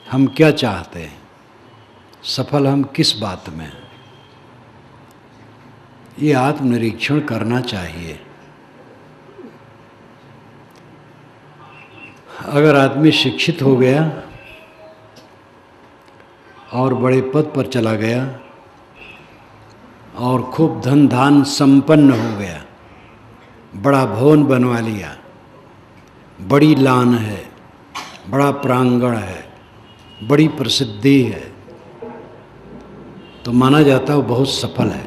हम क्या चाहते हैं, सफल हम किस बात में हैं, ये आत्मनिरीक्षण करना चाहिए। अगर आदमी शिक्षित हो गया और बड़े पद पर चला गया और खूब धन धान संपन्न हो गया, बड़ा भवन बनवा लिया, बड़ी लान है, बड़ा प्रांगण है, बड़ी प्रसिद्धि है, तो माना जाता है वो बहुत सफल है।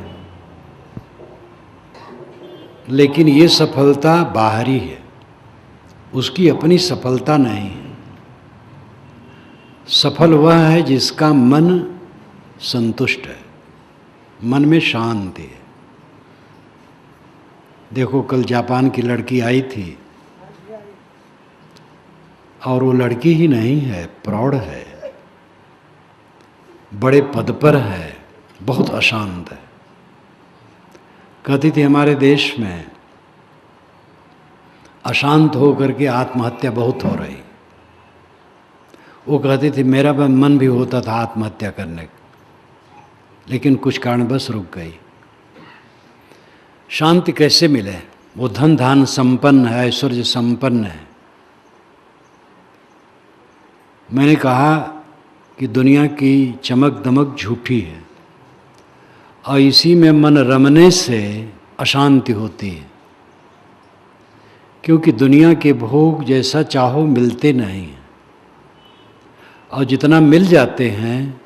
लेकिन ये सफलता बाहरी है, उसकी अपनी सफलता नहीं है। सफल वह है जिसका मन संतुष्ट है, मन में शांति है। देखो कल जापान की लड़की आई थी और वो लड़की ही नहीं है, प्रौढ़ है, बड़े पद पर है, बहुत अशांत है। कहती थी हमारे देश में अशांत होकर के आत्महत्या बहुत हो रही। वो कहती थी मेरा मन भी होता था आत्महत्या करने का, लेकिन कुछ कारणवश रुक गई। शांति कैसे मिले? वो धन धान संपन्न है, ऐश्वर्य संपन्न है। मैंने कहा कि दुनिया की चमक दमक झूठी है और इसी में मन रमने से अशांति होती है, क्योंकि दुनिया के भोग जैसा चाहो मिलते नहीं हैं, और जितना मिल जाते हैं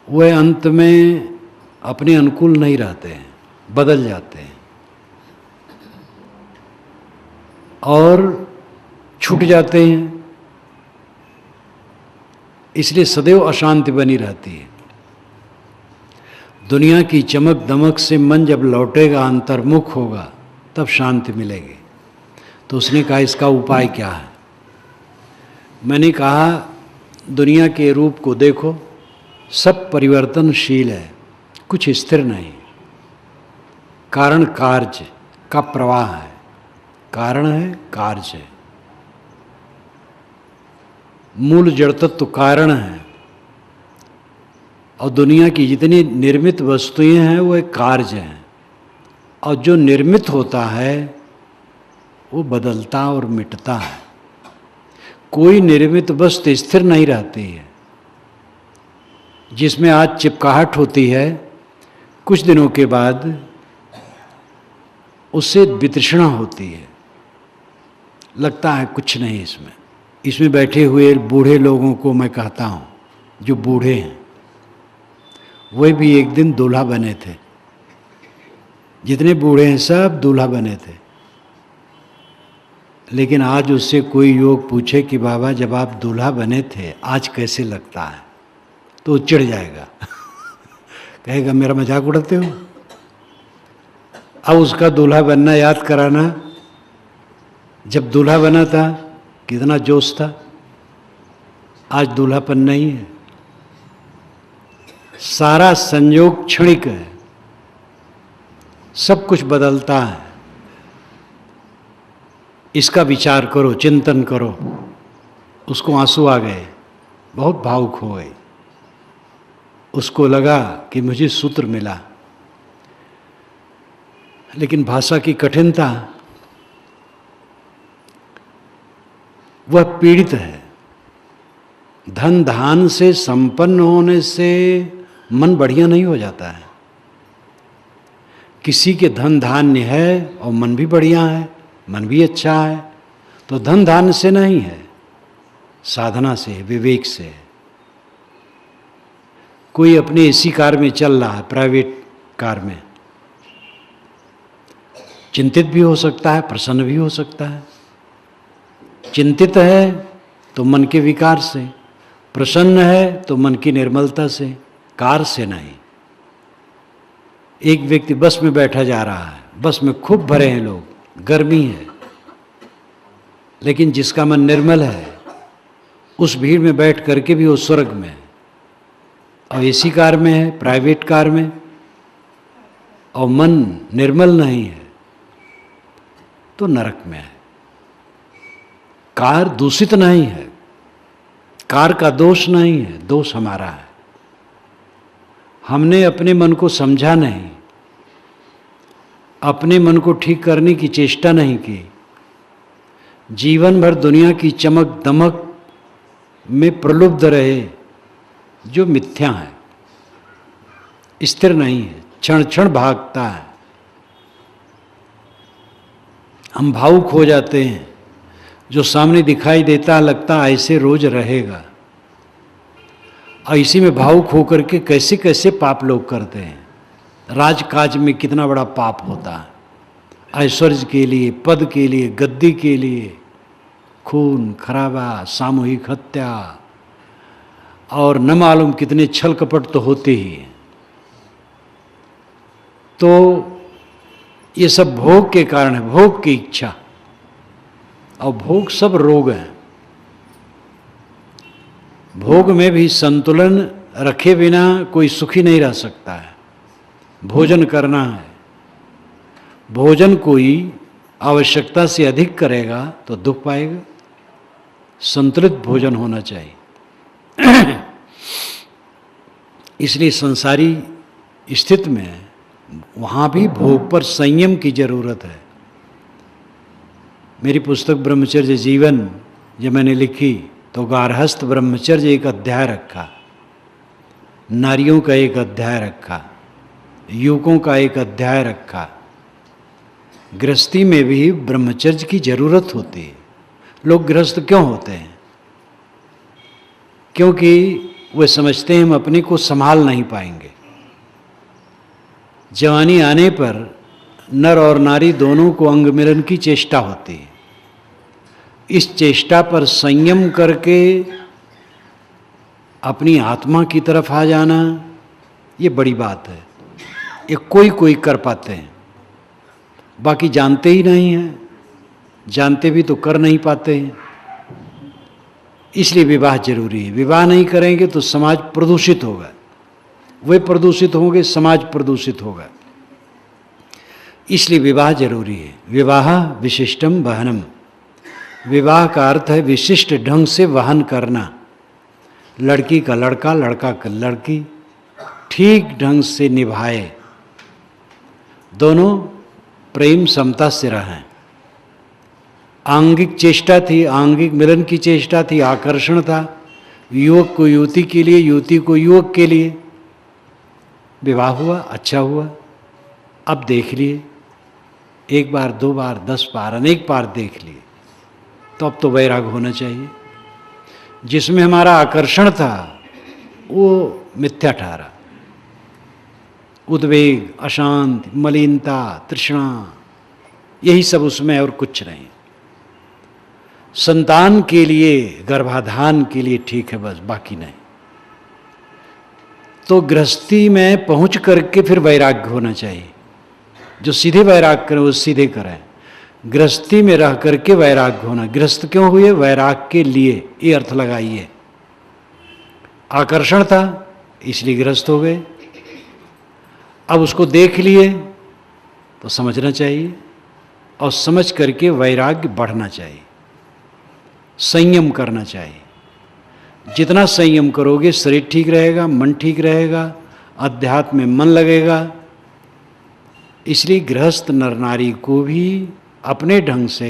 वह अंत में अपने अनुकूल नहीं रहते हैं, बदल जाते हैं और छूट जाते हैं। इसलिए सदैव अशांति बनी रहती है। दुनिया की चमक दमक से मन जब लौटेगा, अंतर्मुख होगा, तब शांति मिलेगी। तो उसने कहा इसका उपाय क्या है? मैंने कहा दुनिया के रूप को देखो, सब परिवर्तनशील है, कुछ स्थिर नहीं। कारण कार्य का प्रवाह है, कारण है कार्य है, मूल जड़ तत्व कारण है, और दुनिया की जितनी निर्मित वस्तुएं हैं वो एक कार्य हैं, और जो निर्मित होता है वो बदलता और मिटता है। कोई निर्मित वस्तु स्थिर नहीं रहती है। जिसमें आज चिपकाहट होती है, कुछ दिनों के बाद उससे वितृष्णा होती है, लगता है कुछ नहीं इसमें। इसमें बैठे हुए बूढ़े लोगों को मैं कहता हूँ, जो बूढ़े हैं वे भी एक दिन दूल्हा बने थे। जितने बूढ़े हैं सब दूल्हा बने थे। लेकिन आज उससे कोई युवक पूछे कि बाबा जब आप दूल्हा बने थे आज कैसे लगता है, तो चिढ़ जाएगा कहेगा मेरा मजाक उड़ाते हो। अब उसका दूल्हा बनना याद कराना, जब दूल्हा बना था कितना जोश था, आज दूल्हापन नहीं है। सारा संयोग क्षणिक है, सब कुछ बदलता है। इसका विचार करो, चिंतन करो। उसको आंसू आ गए, बहुत भावुक हो गई। उसको लगा कि मुझे सूत्र मिला, लेकिन भाषा की कठिनता, वह पीड़ित है। धन धान से संपन्न होने से मन बढ़िया नहीं हो जाता है। किसी के धन धान्य है और मन भी बढ़िया है, मन भी अच्छा है, तो धन धान्य से नहीं है, साधना से, विवेक से। कोई अपने एसी कार में चल रहा है, प्राइवेट कार में, चिंतित भी हो सकता है, प्रसन्न भी हो सकता है। चिंतित है तो मन के विकार से, प्रसन्न है तो मन की निर्मलता से, कार से नहीं। एक व्यक्ति बस में बैठा जा रहा है, बस में खूब भरे हैं लोग, गर्मी है, लेकिन जिसका मन निर्मल है उस भीड़ में बैठ करके भी वो स्वर्ग में है। और एसी कार में है, प्राइवेट कार में, और मन निर्मल नहीं है तो नरक में है। कार दूषित नहीं है, कार का दोष नहीं है, दोष हमारा है। हमने अपने मन को समझा नहीं, अपने मन को ठीक करने की चेष्टा नहीं की। जीवन भर दुनिया की चमक दमक में प्रलुब्ध रहे, जो मिथ्या है, स्थिर नहीं है, क्षण क्षण भागता है। हम भावुक हो जाते हैं, जो सामने दिखाई देता लगता ऐसे रोज रहेगा। इसी में भावुक होकर के कैसे कैसे पाप लोग करते हैं। राजकाज में कितना बड़ा पाप होता है, ऐश्वर्य के लिए, पद के लिए, गद्दी के लिए, खून खराबा, सामूहिक हत्या, और न मालूम कितने छल कपट तो होते ही हैं। तो ये सब भोग के कारण है, भोग की इच्छा, और भोग सब रोग हैं। भोग में भी संतुलन रखे बिना कोई सुखी नहीं रह सकता है। भोजन करना है, भोजन कोई आवश्यकता से अधिक करेगा तो दुख पाएगा। संतुलित भोजन होना चाहिए। इसलिए संसारी स्थिति में वहाँ भी भोग पर संयम की जरूरत है। मेरी पुस्तक ब्रह्मचर्य जीवन जब मैंने लिखी तो गार्हस्थ ब्रह्मचर्य एक अध्याय रखा, नारियों का एक अध्याय रखा, युवकों का एक अध्याय रखा। गृहस्थी में भी ब्रह्मचर्य की जरूरत होती है। लोग गृहस्थ क्यों होते हैं? क्योंकि वे समझते हैं हम अपने को संभाल नहीं पाएंगे। जवानी आने पर नर और नारी दोनों को अंग मिलन की चेष्टा होती है। इस चेष्टा पर संयम करके अपनी आत्मा की तरफ आ जाना, ये बड़ी बात है। ये कोई कोई कर पाते हैं, बाकी जानते ही नहीं हैं। जानते भी तो कर नहीं पाते हैं। इसलिए विवाह जरूरी है। विवाह नहीं करेंगे तो समाज प्रदूषित होगा, वे प्रदूषित होंगे, समाज प्रदूषित होगा। इसलिए विवाह जरूरी है। विवाह विशिष्टम वहनम। विवाह का अर्थ है विशिष्ट ढंग से वहन करना। लड़की का लड़का, लड़का का लड़की ठीक ढंग से निभाए, दोनों प्रेम समता से रहें। आंगिक चेष्टा थी, आंगिक मिलन की चेष्टा थी, आकर्षण था, युवक को युवती के लिए, युवती को युवक के लिए। विवाह हुआ, अच्छा हुआ। अब देख लिए, एक बार, दो बार, 10 बार, अनेक बार देख लिए, तो अब तो वैराग होना चाहिए। जिसमें हमारा आकर्षण था वो मिथ्या ठहरा। उद्वेग, अशांति, मलिनता, तृष्णा, यही सब उसमें, और कुछ नहीं। संतान के लिए, गर्भाधान के लिए ठीक है बस, बाकी नहीं। तो गृहस्थी में पहुंच करके फिर वैराग्य होना चाहिए। जो सीधे वैराग करें वो सीधे करें। गृहस्थी में रह करके वैराग्य होना। गृहस्थ क्यों हुए? वैराग के लिए, ये अर्थ लगाइए। आकर्षण था इसलिए गृहस्थ हो गए। अब उसको देख लिए तो समझना चाहिए, और समझ करके वैराग्य बढ़ना चाहिए, संयम करना चाहिए। जितना संयम करोगे शरीर ठीक रहेगा, मन ठीक रहेगा, अध्यात्म में मन लगेगा। इसलिए गृहस्थ नर नारी को भी अपने ढंग से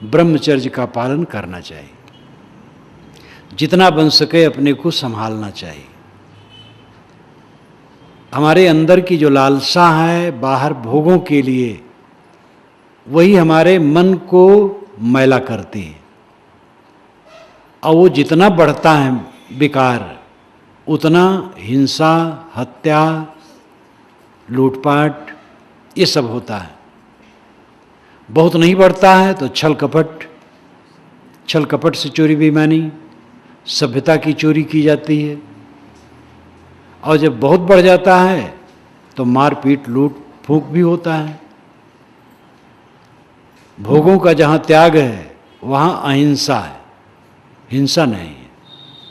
ब्रह्मचर्य का पालन करना चाहिए। जितना बन सके अपने को संभालना चाहिए। हमारे अंदर की जो लालसा है बाहर भोगों के लिए, वही हमारे मन को मैला करती है। और वो जितना बढ़ता है विकार, उतना हिंसा, हत्या, लूटपाट, ये सब होता है। बहुत नहीं बढ़ता है तो छल कपट, छल कपट से चोरी बेईमानी, सभ्यता की चोरी की जाती है। और जब बहुत बढ़ जाता है तो मारपीट, लूट फूंक भी होता है। भोगों का जहाँ त्याग है वहाँ अहिंसा है, हिंसा नहीं है,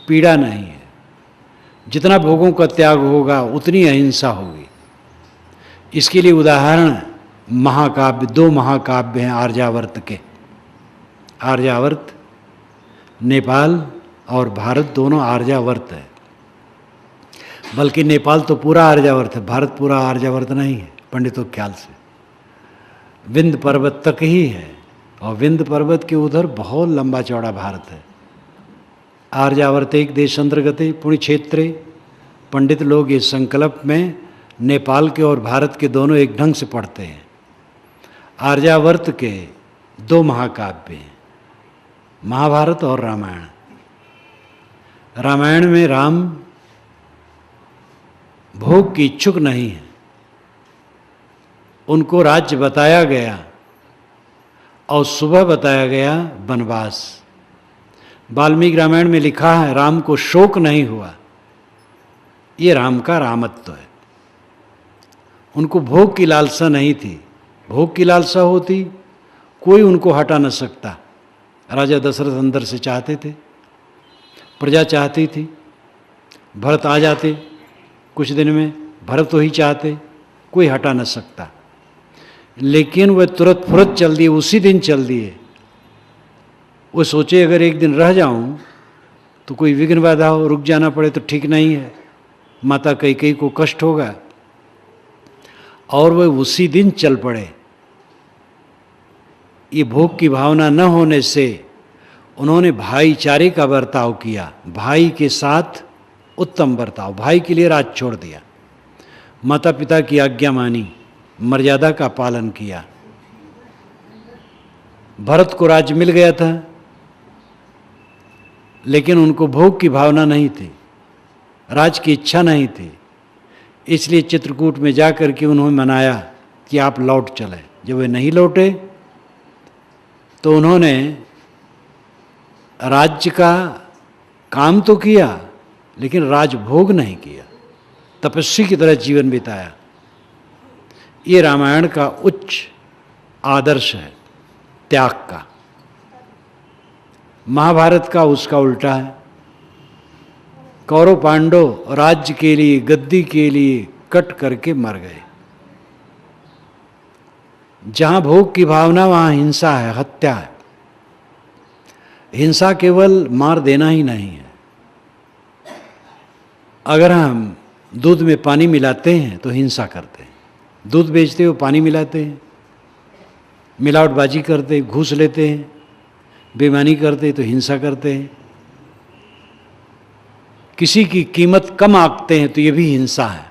पीड़ा नहीं है। जितना भोगों का त्याग होगा उतनी अहिंसा होगी। इसके लिए उदाहरण महाकाव्य, 2 महाकाव्य हैं आर्यावर्त के। आर्यावर्त नेपाल और भारत दोनों आर्यावर्त है। बल्कि नेपाल तो पूरा आर्यावर्त है, भारत पूरा आर्यावर्त नहीं है पंडितों के ख्याल से। विंध्य पर्वत तक ही है, और विंध्य पर्वत के उधर बहुत लंबा चौड़ा भारत है। आर्यावर्त एक देशांतर्गते पुण्य क्षेत्रे। पंडित लोग इस संकल्प में नेपाल के और भारत के दोनों एक ढंग से पढ़ते हैं। आर्यावर्त के दो महाकाव्य हैं, महाभारत और रामायण। रामायण में राम भोग की इच्छुक नहीं है, उनको राज्य बताया गया और सुबह बताया गया वनवास। वाल्मीकि रामायण में लिखा है राम को शोक नहीं हुआ, ये राम का रामत्व है। उनको भोग की लालसा नहीं थी, भोग की लालसा होती कोई उनको हटा न सकता। राजा दशरथ अंदर से चाहते थे, प्रजा चाहती थी, भरत आ जाते कुछ दिन में, भरत तो ही चाहते, कोई हटा न सकता। लेकिन वह तुरंत फुरत चल दिए, उसी दिन चल दिए। वो सोचे अगर एक दिन रह जाऊं तो कोई विघ्न बाधा हो, रुक जाना पड़े तो ठीक नहीं है, माता कैकेयी को कष्ट होगा। और वह उसी दिन चल पड़े। ये भोग की भावना न होने से उन्होंने भाईचारे का बर्ताव किया, भाई के साथ उत्तम बर्ताव, भाई के लिए राज छोड़ दिया, माता पिता की आज्ञा मानी, मर्यादा का पालन किया। भरत को राज्य मिल गया था, लेकिन उनको भोग की भावना नहीं थी, राज की इच्छा नहीं थी। इसलिए चित्रकूट में जाकर के उन्होंने मनाया कि आप लौट चले। जब वे नहीं लौटे तो उन्होंने राज्य का काम तो किया, लेकिन राजभोग नहीं किया, तपस्वी की तरह जीवन बिताया। ये रामायण का उच्च आदर्श है त्याग का। महाभारत का उसका उल्टा है। कौरव पांडव राज्य के लिए, गद्दी के लिए कट करके मर गए। जहां भोग की भावना वहां हिंसा है, हत्या है। हिंसा केवल मार देना ही नहीं है। अगर हम दूध में पानी मिलाते हैं तो हिंसा करते हैं, दूध बेचते हो पानी मिलाते हैं, मिलावटबाजी करते, घूस लेते हैं, बेईमानी करते तो हिंसा करते हैं, किसी की कीमत कम आंकते हैं तो ये भी हिंसा है।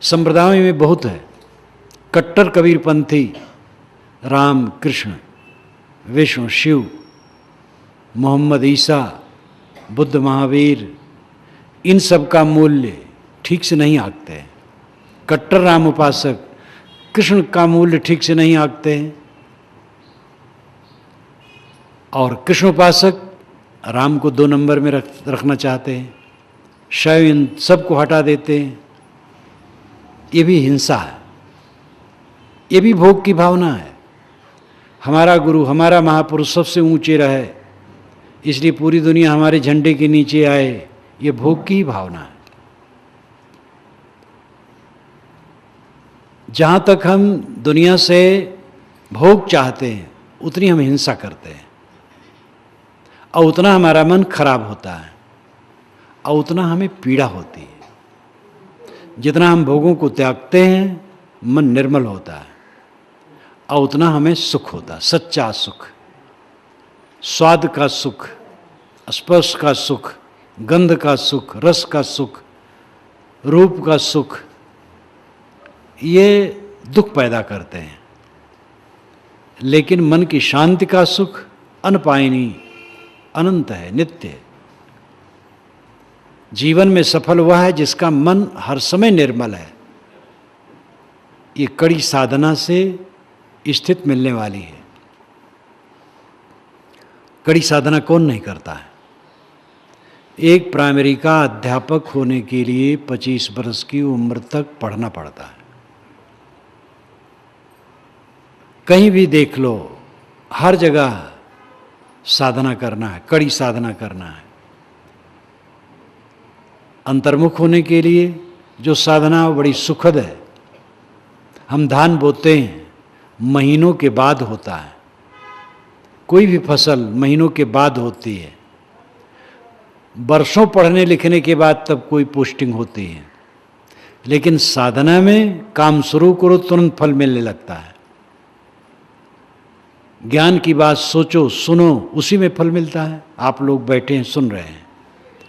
संप्रदायों में बहुत है। कट्टर कबीरपंथी राम कृष्ण, विष्णु शिव, मोहम्मद ईसा, बुद्ध महावीर, इन सब का मूल्य ठीक से नहीं आंकते हैं। कट्टर राम उपासक कृष्ण का मूल्य ठीक से नहीं आंकते हैं, और कृष्ण उपासक राम को 2 नंबर में रखना चाहते हैं, शैव इन सबको हटा देते हैं। ये भी हिंसा है, ये भी भोग की भावना है। हमारा गुरु, हमारा महापुरुष सबसे ऊंचे रहे, इसलिए पूरी दुनिया हमारे झंडे के नीचे आए, ये भोग की ही भावना है। जहाँ तक हम दुनिया से भोग चाहते हैं उतनी हम हिंसा करते हैं, और उतना हमारा मन खराब होता है, और उतना हमें पीड़ा होती है। जितना हम भोगों को त्यागते हैं मन निर्मल होता है, और उतना हमें सुख होता है, सच्चा सुख, स्वाद का सुख, स्पर्श का सुख, गंध का सुख, रस का सुख, रूप का सुख। ये दुख पैदा करते हैं, लेकिन मन की शांति का सुख अनपायनी, अनंत है, नित्य है। जीवन में सफल हुआ है जिसका मन हर समय निर्मल है। ये कड़ी साधना से स्थित मिलने वाली है। कड़ी साधना कौन नहीं करता है? एक प्राइमरी का अध्यापक होने के लिए 25 वर्ष की उम्र तक पढ़ना पड़ता है। कहीं भी देख लो, हर जगह साधना करना है, कड़ी साधना करना है। अंतर्मुख होने के लिए जो साधना बड़ी सुखद है। हम धान बोते हैं, महीनों के बाद होता है। कोई भी फसल महीनों के बाद होती है, वर्षों पढ़ने लिखने के बाद तब कोई पोस्टिंग होती है, लेकिन साधना में काम शुरू करो तुरंत फल मिलने लगता है। ज्ञान की बात सोचो, सुनो, उसी में फल मिलता है। आप लोग बैठे हैं, सुन रहे हैं,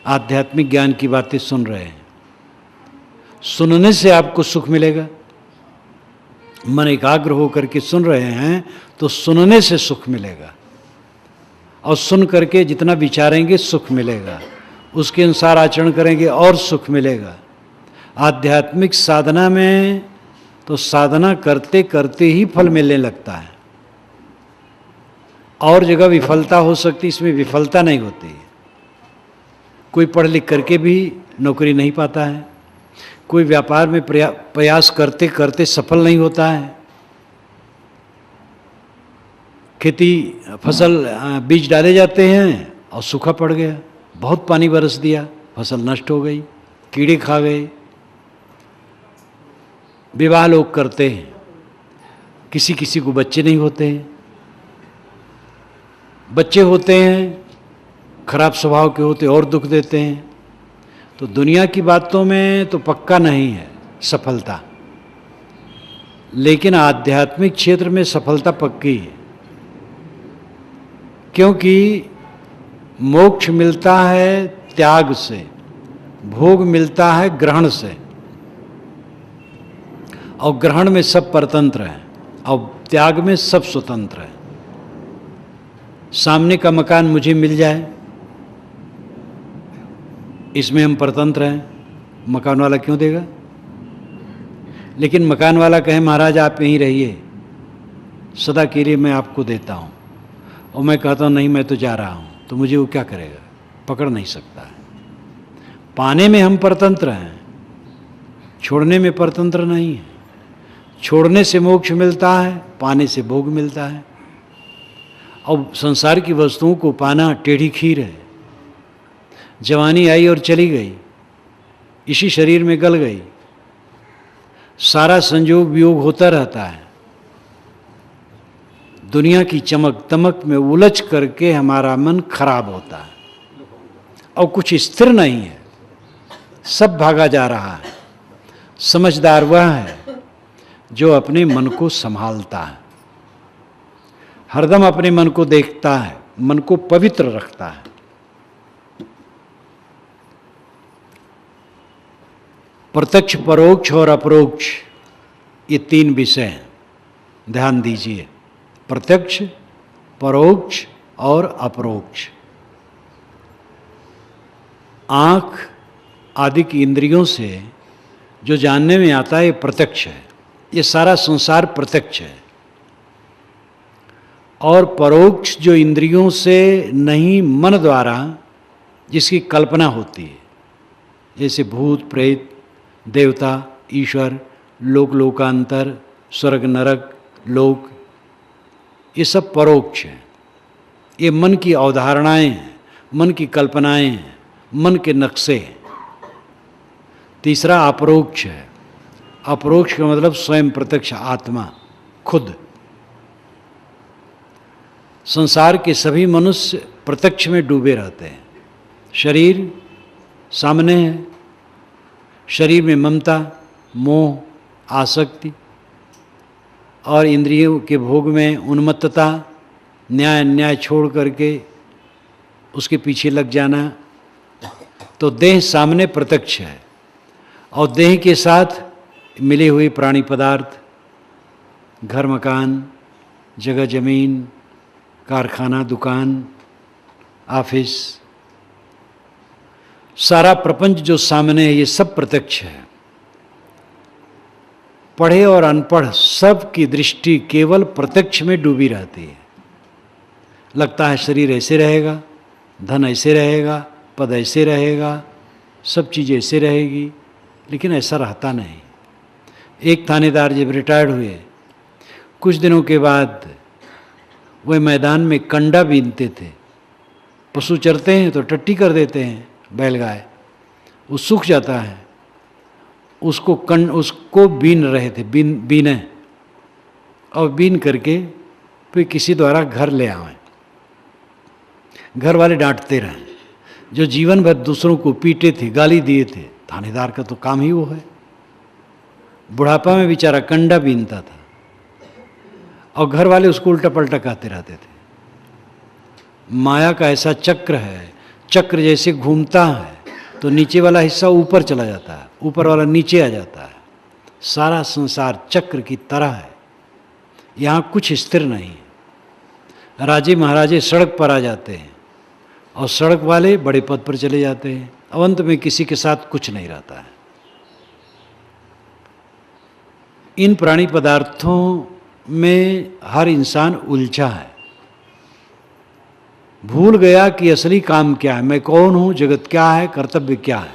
आध्यात्मिक ज्ञान की बातें सुन रहे हैं, सुनने से आपको सुख मिलेगा। मन एकाग्र होकर के सुन रहे हैं तो सुनने से सुख मिलेगा, और सुन करके जितना विचारेंगे सुख मिलेगा, उसके अनुसार आचरण करेंगे और सुख मिलेगा। आध्यात्मिक साधना में तो साधना करते करते ही फल मिलने लगता है। और जगह विफलता हो सकती, इसमें विफलता नहीं होती है। कोई पढ़ लिख करके भी नौकरी नहीं पाता है, कोई व्यापार में प्रयास करते करते सफल नहीं होता है, खेती फसल बीज डाले जाते हैं और सूखा पड़ गया, बहुत पानी बरस दिया, फसल नष्ट हो गई, कीड़े खा गए। विवाह लोग करते हैं, किसी किसी को बच्चे नहीं होते हैं, बच्चे होते हैं खराब स्वभाव के होते और दुख देते हैं। तो दुनिया की बातों में तो पक्का नहीं है सफलता, लेकिन आध्यात्मिक क्षेत्र में सफलता पक्की है, क्योंकि मोक्ष मिलता है त्याग से, भोग मिलता है ग्रहण से, और ग्रहण में सब परतंत्र है और त्याग में सब स्वतंत्र है। सामने का मकान मुझे मिल जाए, इसमें हम परतंत्र हैं, मकान वाला क्यों देगा? लेकिन मकान वाला कहे महाराज आप यहीं रहिए, सदा के लिए मैं आपको देता हूँ, और मैं कहता हूँ नहीं मैं तो जा रहा हूँ, तो मुझे वो क्या करेगा? पकड़ नहीं सकता है। पाने में हम परतंत्र हैं, छोड़ने में परतंत्र नहीं है। छोड़ने से मोक्ष मिलता है, पाने से भोग मिलता है। और संसार की वस्तुओं को पाना टेढ़ी खीर है। जवानी आई और चली गई, इसी शरीर में गल गई, सारा संयोग वियोग होता रहता है। दुनिया की चमक दमक में उलझ करके हमारा मन खराब होता है, और कुछ स्थिर नहीं है, सब भागा जा रहा है। समझदार वह है जो अपने मन को संभालता है, हरदम अपने मन को देखता है, मन को पवित्र रखता है। प्रत्यक्ष, परोक्ष और अपरोक्ष, ये तीन विषय हैं, ध्यान दीजिए। प्रत्यक्ष, परोक्ष और अपरोक्ष। आँख आदि की इंद्रियों से जो जानने में आता है ये प्रत्यक्ष है, ये सारा संसार प्रत्यक्ष है। और परोक्ष जो इंद्रियों से नहीं, मन द्वारा जिसकी कल्पना होती है, जैसे भूत प्रेत, देवता, ईश्वर, लोक लोकांतर, स्वर्ग नरक, लोक, ये सब परोक्ष है। ये मन की अवधारणाएं हैं, मन की कल्पनाएं हैं, मन के नक्शे हैं। तीसरा अपरोक्ष है। अपरोक्ष का मतलब स्वयं प्रत्यक्ष आत्मा, खुद। संसार के सभी मनुष्य प्रत्यक्ष में डूबे रहते हैं। शरीर सामने है, शरीर में ममता, मोह, आसक्ति और इंद्रियों के भोग में उन्मत्तता, न्याय अन्याय छोड़ करके उसके पीछे लग जाना। तो देह सामने प्रत्यक्ष है, और देह के साथ मिले हुए प्राणी पदार्थ, घर मकान, जगह जमीन, कारखाना, दुकान, ऑफिस, सारा प्रपंच जो सामने है, ये सब प्रत्यक्ष है। पढ़े और अनपढ़ सब की दृष्टि केवल प्रत्यक्ष में डूबी रहती है। लगता है शरीर ऐसे रहेगा, धन ऐसे रहेगा, पद ऐसे रहेगा, सब चीज़ ऐसे रहेगी, लेकिन ऐसा रहता नहीं। एक थानेदार जब रिटायर्ड हुए, कुछ दिनों के बाद वह मैदान में कंडा बीनते थे। पशु चरते हैं तो टट्टी कर देते हैं बैलगाय, वो सूख जाता है, उसको बीन रहे थे, बीने, और बीन करके फिर किसी द्वारा घर ले आए। घर वाले डांटते रहे, जो जीवन भर दूसरों को पीटे थे, गाली दिए थे, थानेदार का तो काम ही वो है। बुढ़ापा में बेचारा कंडा बीनता था और घर वाले उसको उल्टा पलटा कहते रहते थे। माया का ऐसा चक्र है, चक्र जैसे घूमता है तो नीचे वाला हिस्सा ऊपर चला जाता है, ऊपर वाला नीचे आ जाता है। सारा संसार चक्र की तरह है, यहाँ कुछ स्थिर नहीं है। राजे महाराजे सड़क पर आ जाते हैं और सड़क वाले बड़े पद पर चले जाते हैं, अंत में किसी के साथ कुछ नहीं रहता है। इन प्राणी पदार्थों में हर इंसान उलझा है, भूल गया कि असली काम क्या है, मैं कौन हूं, जगत क्या है, कर्तव्य क्या है।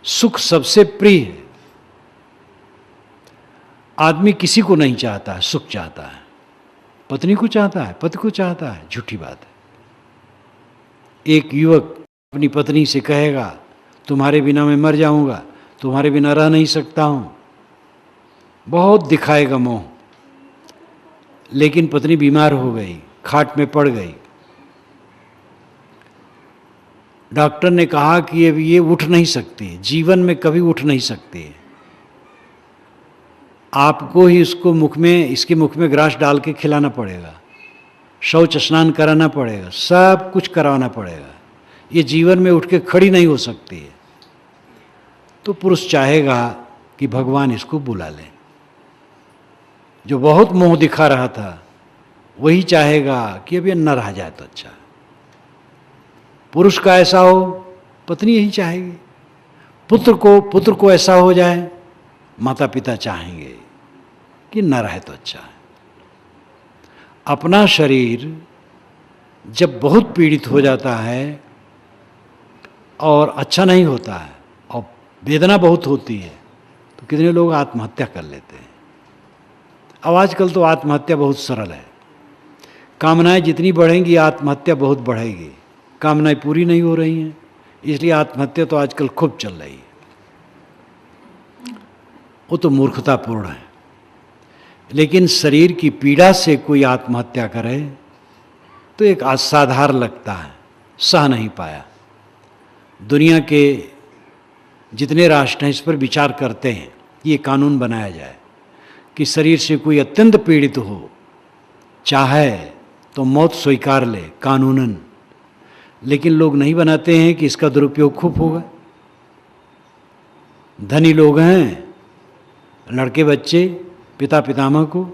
सुख सबसे प्रिय है, आदमी किसी को नहीं चाहता है, सुख चाहता है। पत्नी को चाहता है, पति को चाहता है, झूठी बात है। एक युवक अपनी पत्नी से कहेगा तुम्हारे बिना मैं मर जाऊंगा, तुम्हारे बिना रह नहीं सकता हूं, बहुत दिखाएगा मोह। लेकिन पत्नी बीमार हो गई, खाट में पड़ गई, डॉक्टर ने कहा कि अब ये उठ नहीं सकती, जीवन में कभी उठ नहीं सकती, आपको ही इसके मुख में ग्रास डाल के खिलाना पड़ेगा, शौच स्नान कराना पड़ेगा, सब कुछ कराना पड़ेगा, ये जीवन में उठ के खड़ी नहीं हो सकती है। तो पुरुष चाहेगा कि भगवान इसको बुला ले। जो बहुत मोह दिखा रहा था वही चाहेगा कि अब ये न रह जाए तो अच्छा। पुरुष का ऐसा हो, पत्नी यही चाहेगी। पुत्र को ऐसा हो जाए, माता पिता चाहेंगे कि न रहे तो अच्छा है। अपना शरीर जब बहुत पीड़ित हो जाता है और अच्छा नहीं होता है और वेदना बहुत होती है तो कितने लोग आत्महत्या कर लेते हैं। अब आजकल तो आत्महत्या बहुत सरल है, कामनाएं जितनी बढ़ेंगी आत्महत्या बहुत बढ़ेगी। कामनाएं पूरी नहीं हो रही हैं, इसलिए आत्महत्या तो आजकल खूब चल रही है। वो तो मूर्खतापूर्ण है। लेकिन शरीर की पीड़ा से कोई आत्महत्या करे तो एक असाधारण लगता है, सह नहीं पाया। दुनिया के जितने राष्ट्र हैं इस पर विचार करते हैं ये कानून बनाया जाए कि शरीर से कोई अत्यंत पीड़ित हो, चाहे तो मौत स्वीकार ले कानूनन। लेकिन लोग नहीं बनाते हैं कि इसका दुरुपयोग खूब होगा। धनी लोग हैं, लड़के बच्चे पिता पितामह को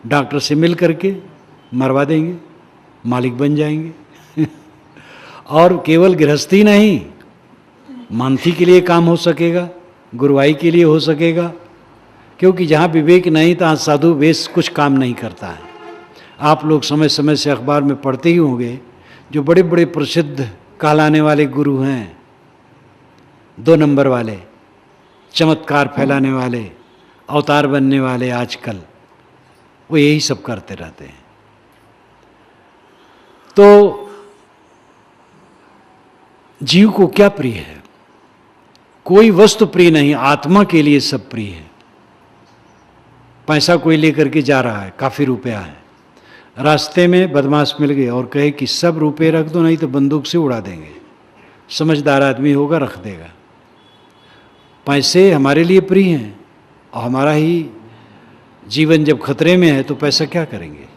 डॉक्टर से मिल करके मरवा देंगे, मालिक बन जाएंगे। और केवल गृहस्थी नहीं, मानथी के लिए काम हो सकेगा, गुरुवाई के लिए हो सकेगा, क्योंकि जहाँ विवेक नहीं तहाँ साधु वेश कुछ काम नहीं करता है। आप लोग समय समय से अखबार में पढ़ते ही होंगे, जो बड़े बड़े प्रसिद्ध कहलाने वाले गुरु हैं, 2 नंबर वाले, चमत्कार फैलाने वाले, अवतार बनने वाले, आजकल वो यही सब करते रहते हैं। तो जीव को क्या प्रिय है? कोई वस्तु प्रिय नहीं, आत्मा के लिए सब प्रिय है। पैसा कोई लेकर के जा रहा है, काफ़ी रुपया है, रास्ते में बदमाश मिल गए और कहे कि सब रुपये रख दो नहीं तो बंदूक से उड़ा देंगे। समझदार आदमी होगा, रख देगा। पैसे हमारे लिए प्रिय हैं और हमारा ही जीवन जब खतरे में है तो पैसा क्या करेंगे?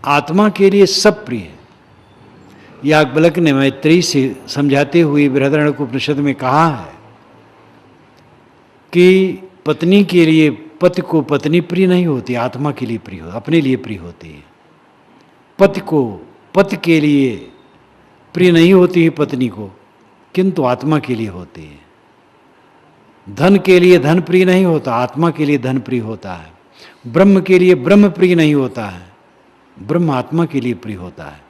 आत्मा के लिए सब प्रिय है। याज्ञवल्क्य ने मैत्री से समझाते हुए बृहदारण्यक उपनिषद में कहा है कि पत्नी के लिए पति को पत्नी प्रिय नहीं होती, आत्मा के लिए प्रिय हो, अपने लिए प्रिय होती है। पति को पति के लिए प्रिय नहीं होती है पत्नी को, किंतु आत्मा के लिए होती है। धन के लिए धन प्रिय नहीं होता, आत्मा के लिए धन प्रिय होता है। ब्रह्म के लिए ब्रह्म प्रिय नहीं होता है, ब्रह्म आत्मा के लिए प्रिय होता है।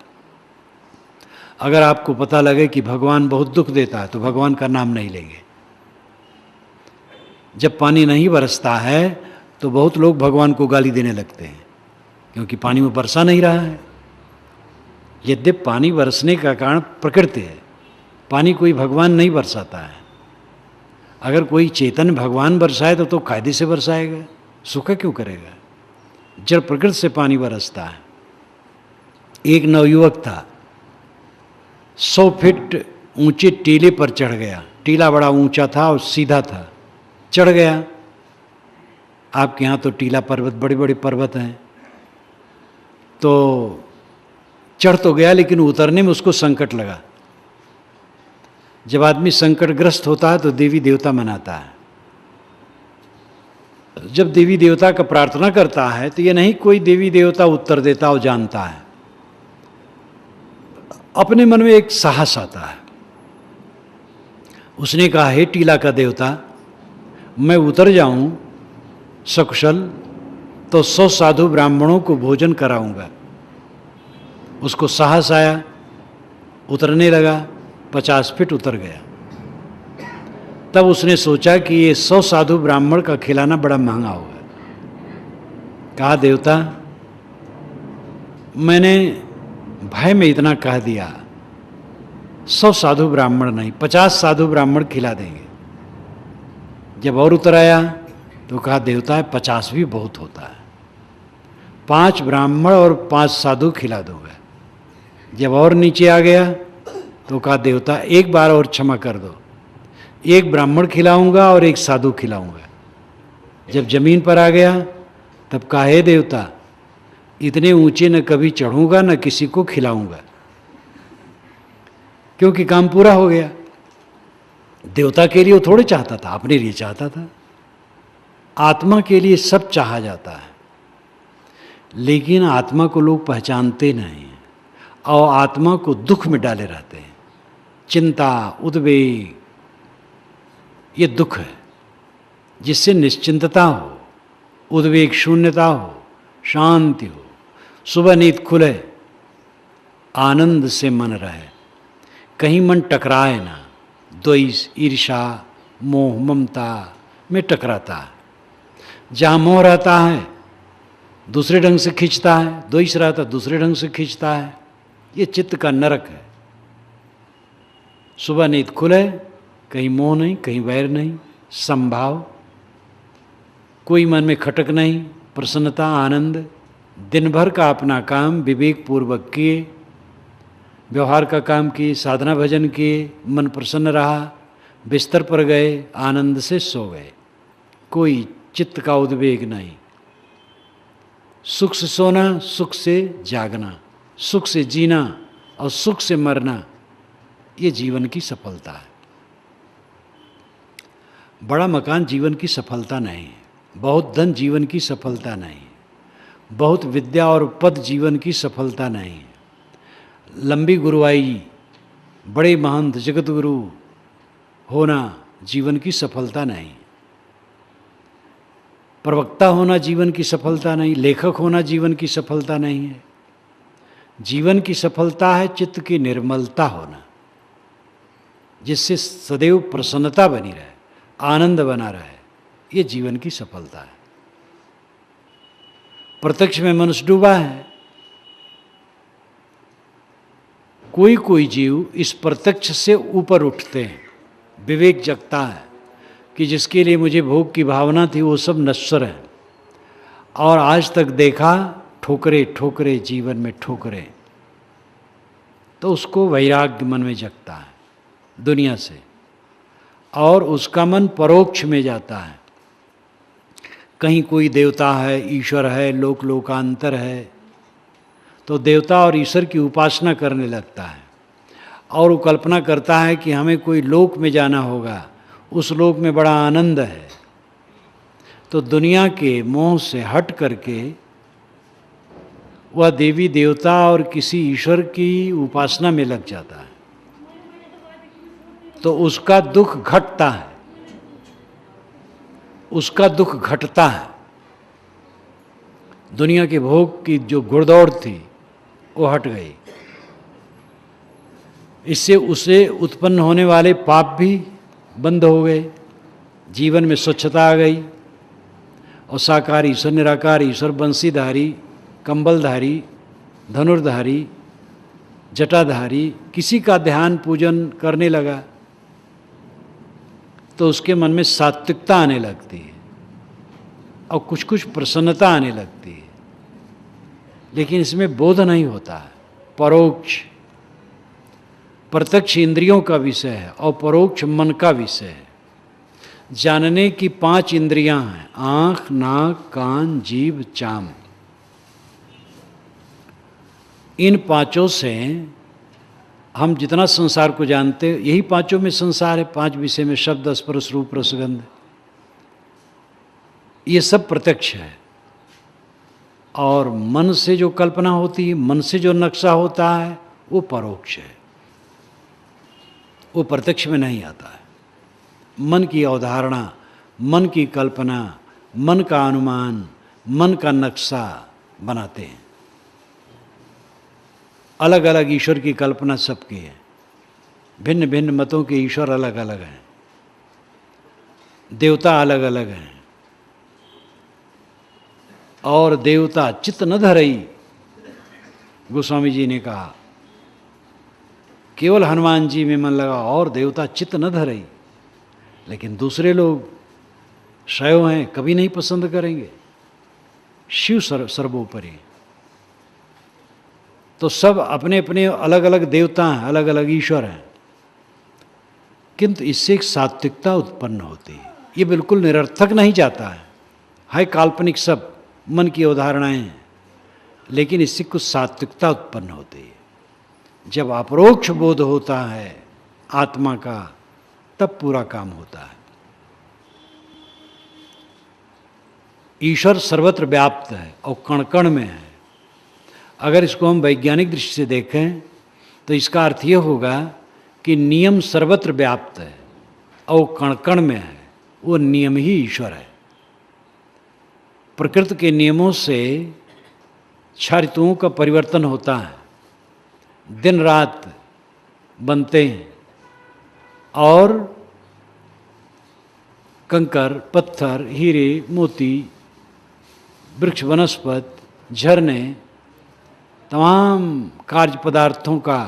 अगर आपको पता लगे कि भगवान बहुत दुख देता है तो भगवान का नाम नहीं लेंगे। जब पानी नहीं बरसता है तो बहुत लोग भगवान को गाली देने लगते हैं, क्योंकि पानी में बरसा नहीं रहा है। यद्यपि पानी बरसने का कारण प्रकृति है, पानी कोई भगवान नहीं बरसाता है। अगर कोई चेतन भगवान बरसाए तो कायदे से बरसाएगा, सूखा क्यों करेगा? जड़ प्रकृति से पानी बरसता है। एक नवयुवक था, 100 फीट ऊंचे टीले पर चढ़ गया। टीला बड़ा ऊंचा था और सीधा था, चढ़ गया। आपके यहाँ तो टीला पर्वत, बड़े बड़े पर्वत हैं, तो चढ़ तो गया लेकिन उतरने में उसको संकट लगा। जब आदमी संकटग्रस्त होता है तो देवी देवता मनाता है। जब देवी देवता का प्रार्थना करता है तो ये नहीं कोई देवी देवता उत्तर देता और जानता है, अपने मन में एक साहस आता है। उसने कहा, हे टीला का देवता, मैं उतर जाऊं सकुशल तो 100 साधु ब्राह्मणों को भोजन कराऊंगा। उसको साहस आया, उतरने लगा, 50 फीट उतर गया। तब उसने सोचा कि ये 100 साधु ब्राह्मण का खिलाना बड़ा महंगा होगा। कहा, देवता, मैंने भय में इतना कह दिया, 100 साधु ब्राह्मण नहीं, 50 साधु ब्राह्मण खिला देंगे। जब और उतर आया तो कहा, देवता 50 भी बहुत होता है, 5 ब्राह्मण और 5 साधु खिला दूंगा। जब और नीचे आ गया तो कहा, देवता एक बार और क्षमा कर दो, 1 ब्राह्मण खिलाऊंगा और 1 साधु खिलाऊंगा। जब जमीन पर आ गया तब कहा, हे देवता, इतने ऊंचे न कभी चढ़ूंगा न किसी को खिलाऊंगा, क्योंकि काम पूरा हो गया। देवता के लिए वो थोड़े चाहता था, अपने लिए चाहता था। आत्मा के लिए सब चाहा जाता है, लेकिन आत्मा को लोग पहचानते नहीं और आत्मा को दुख में डाले रहते हैं। चिंता, उद्वेग, ये दुख है। जिससे निश्चिंतता हो, उद्वेग शून्यता हो, शांति हो, सुबह नींद खुले, आनंद से मन रहे, कहीं मन टकराए ना, द्वेष, ईर्षा, मोह, ममता में टकराता है। जहाँ मोह रहता है दूसरे ढंग से खींचता है, द्वेष रहता है दूसरे ढंग से खींचता है। ये चित्त का नरक है। सुबह नींद खुले, कहीं मोह नहीं, कहीं वैर नहीं, संभाव, कोई मन में खटक नहीं, प्रसन्नता, आनंद। दिन भर का अपना काम विवेक पूर्वक किए, व्यवहार का काम किए, साधना भजन किए, मन प्रसन्न रहा, बिस्तर पर गए, आनंद से सो गए, कोई चित्त का उद्वेग नहीं। सुख से सोना, सुख से जागना, सुख से जीना और सुख से मरना, ये जीवन की सफलता है। बड़ा मकान जीवन की सफलता नहीं है, बहुत धन जीवन की सफलता नहीं है, बहुत विद्या और पद जीवन की सफलता नहीं है, लंबी गुरुआई, बड़े महंत जगत गुरु होना जीवन की सफलता नहीं, प्रवक्ता होना जीवन की सफलता नहीं, लेखक होना जीवन की सफलता नहीं है। जीवन की सफलता है चित्त की निर्मलता होना, जिससे सदैव प्रसन्नता बनी रहे, आनंद बना रहे, ये जीवन की सफलता है। प्रत्यक्ष में मनुष्य डूबा है। कोई कोई जीव इस प्रत्यक्ष से ऊपर उठते हैं, विवेक जगता है कि जिसके लिए मुझे भोग की भावना थी वो सब नश्वर है, और आज तक देखा ठोकरे ठोकरे जीवन में ठोकरे, तो उसको वैराग्य मन में जगता है दुनिया से, और उसका मन परोक्ष में जाता है। कहीं कोई देवता है, ईश्वर है, लोक लोकांतर है, तो देवता और ईश्वर की उपासना करने लगता है, और वो कल्पना करता है कि हमें कोई लोक में जाना होगा, उस लोक में बड़ा आनंद है। तो दुनिया के मोह से हट करके वह देवी देवता और किसी ईश्वर की उपासना में लग जाता है, तो उसका दुख घटता है, उसका दुख घटता है। दुनिया के भोग की जो घुड़दौड़ थी वो हट गई। इससे उसे उत्पन्न होने वाले पाप भी बंद हो गए, जीवन में स्वच्छता आ गई, और साकार ईश्वर, निराकार ईश्वर, बंसीधारी, कंबलधारी, धनुर्धारी, जटाधारी, किसी का ध्यान पूजन करने लगा तो उसके मन में सात्विकता आने लगती है और कुछ कुछ प्रसन्नता आने लगती है, लेकिन इसमें बोध नहीं होता है। परोक्ष प्रत्यक्ष इंद्रियों का विषय है और परोक्ष मन का विषय है। जानने की 5 इंद्रियां हैं, आँख, नाक, कान, जीभ, चाम। इन पांचों से हम जितना संसार को जानते, यही पांचों में संसार है। 5 विषय में शब्द, स्पर्श, रूप, रसगंध, ये सब प्रत्यक्ष है। और मन से जो कल्पना होती है, मन से जो नक्शा होता है, वो परोक्ष है, वो प्रत्यक्ष में नहीं आता है। मन की अवधारणा, मन की कल्पना, मन का अनुमान, मन का नक्शा बनाते हैं। अलग अलग ईश्वर की कल्पना सबकी है, भिन्न भिन्न मतों के ईश्वर अलग अलग हैं, देवता अलग अलग हैं। और देवता चित्त न धरई, गोस्वामी जी ने कहा, केवल हनुमान जी में मन लगा और देवता चित्त न धरई। लेकिन दूसरे लोग शैव हैं, कभी नहीं पसंद करेंगे, शिव सर्वोपरि। तो सब अपने अपने अलग अलग देवता हैं, अलग अलग ईश्वर हैं, किंतु इससे एक सात्विकता उत्पन्न होती है। ये बिल्कुल निरर्थक नहीं जाता है काल्पनिक सब मन की अवधारणाएं हैं, लेकिन इससे कुछ सात्विकता उत्पन्न होती है। जब अपरोक्ष बोध होता है आत्मा का, तब पूरा काम होता है। ईश्वर सर्वत्र व्याप्त है और कण कण में है। अगर इसको हम वैज्ञानिक दृष्टि से देखें तो इसका अर्थ ये होगा कि नियम सर्वत्र व्याप्त है और कण कण में है, वो नियम ही ईश्वर है। प्रकृति के नियमों से 6 ऋतुओं का परिवर्तन होता है, दिन रात बनते हैं, और कंकर, पत्थर, हीरे, मोती, वृक्ष, वनस्पति, झरने, तमाम कार्य पदार्थों का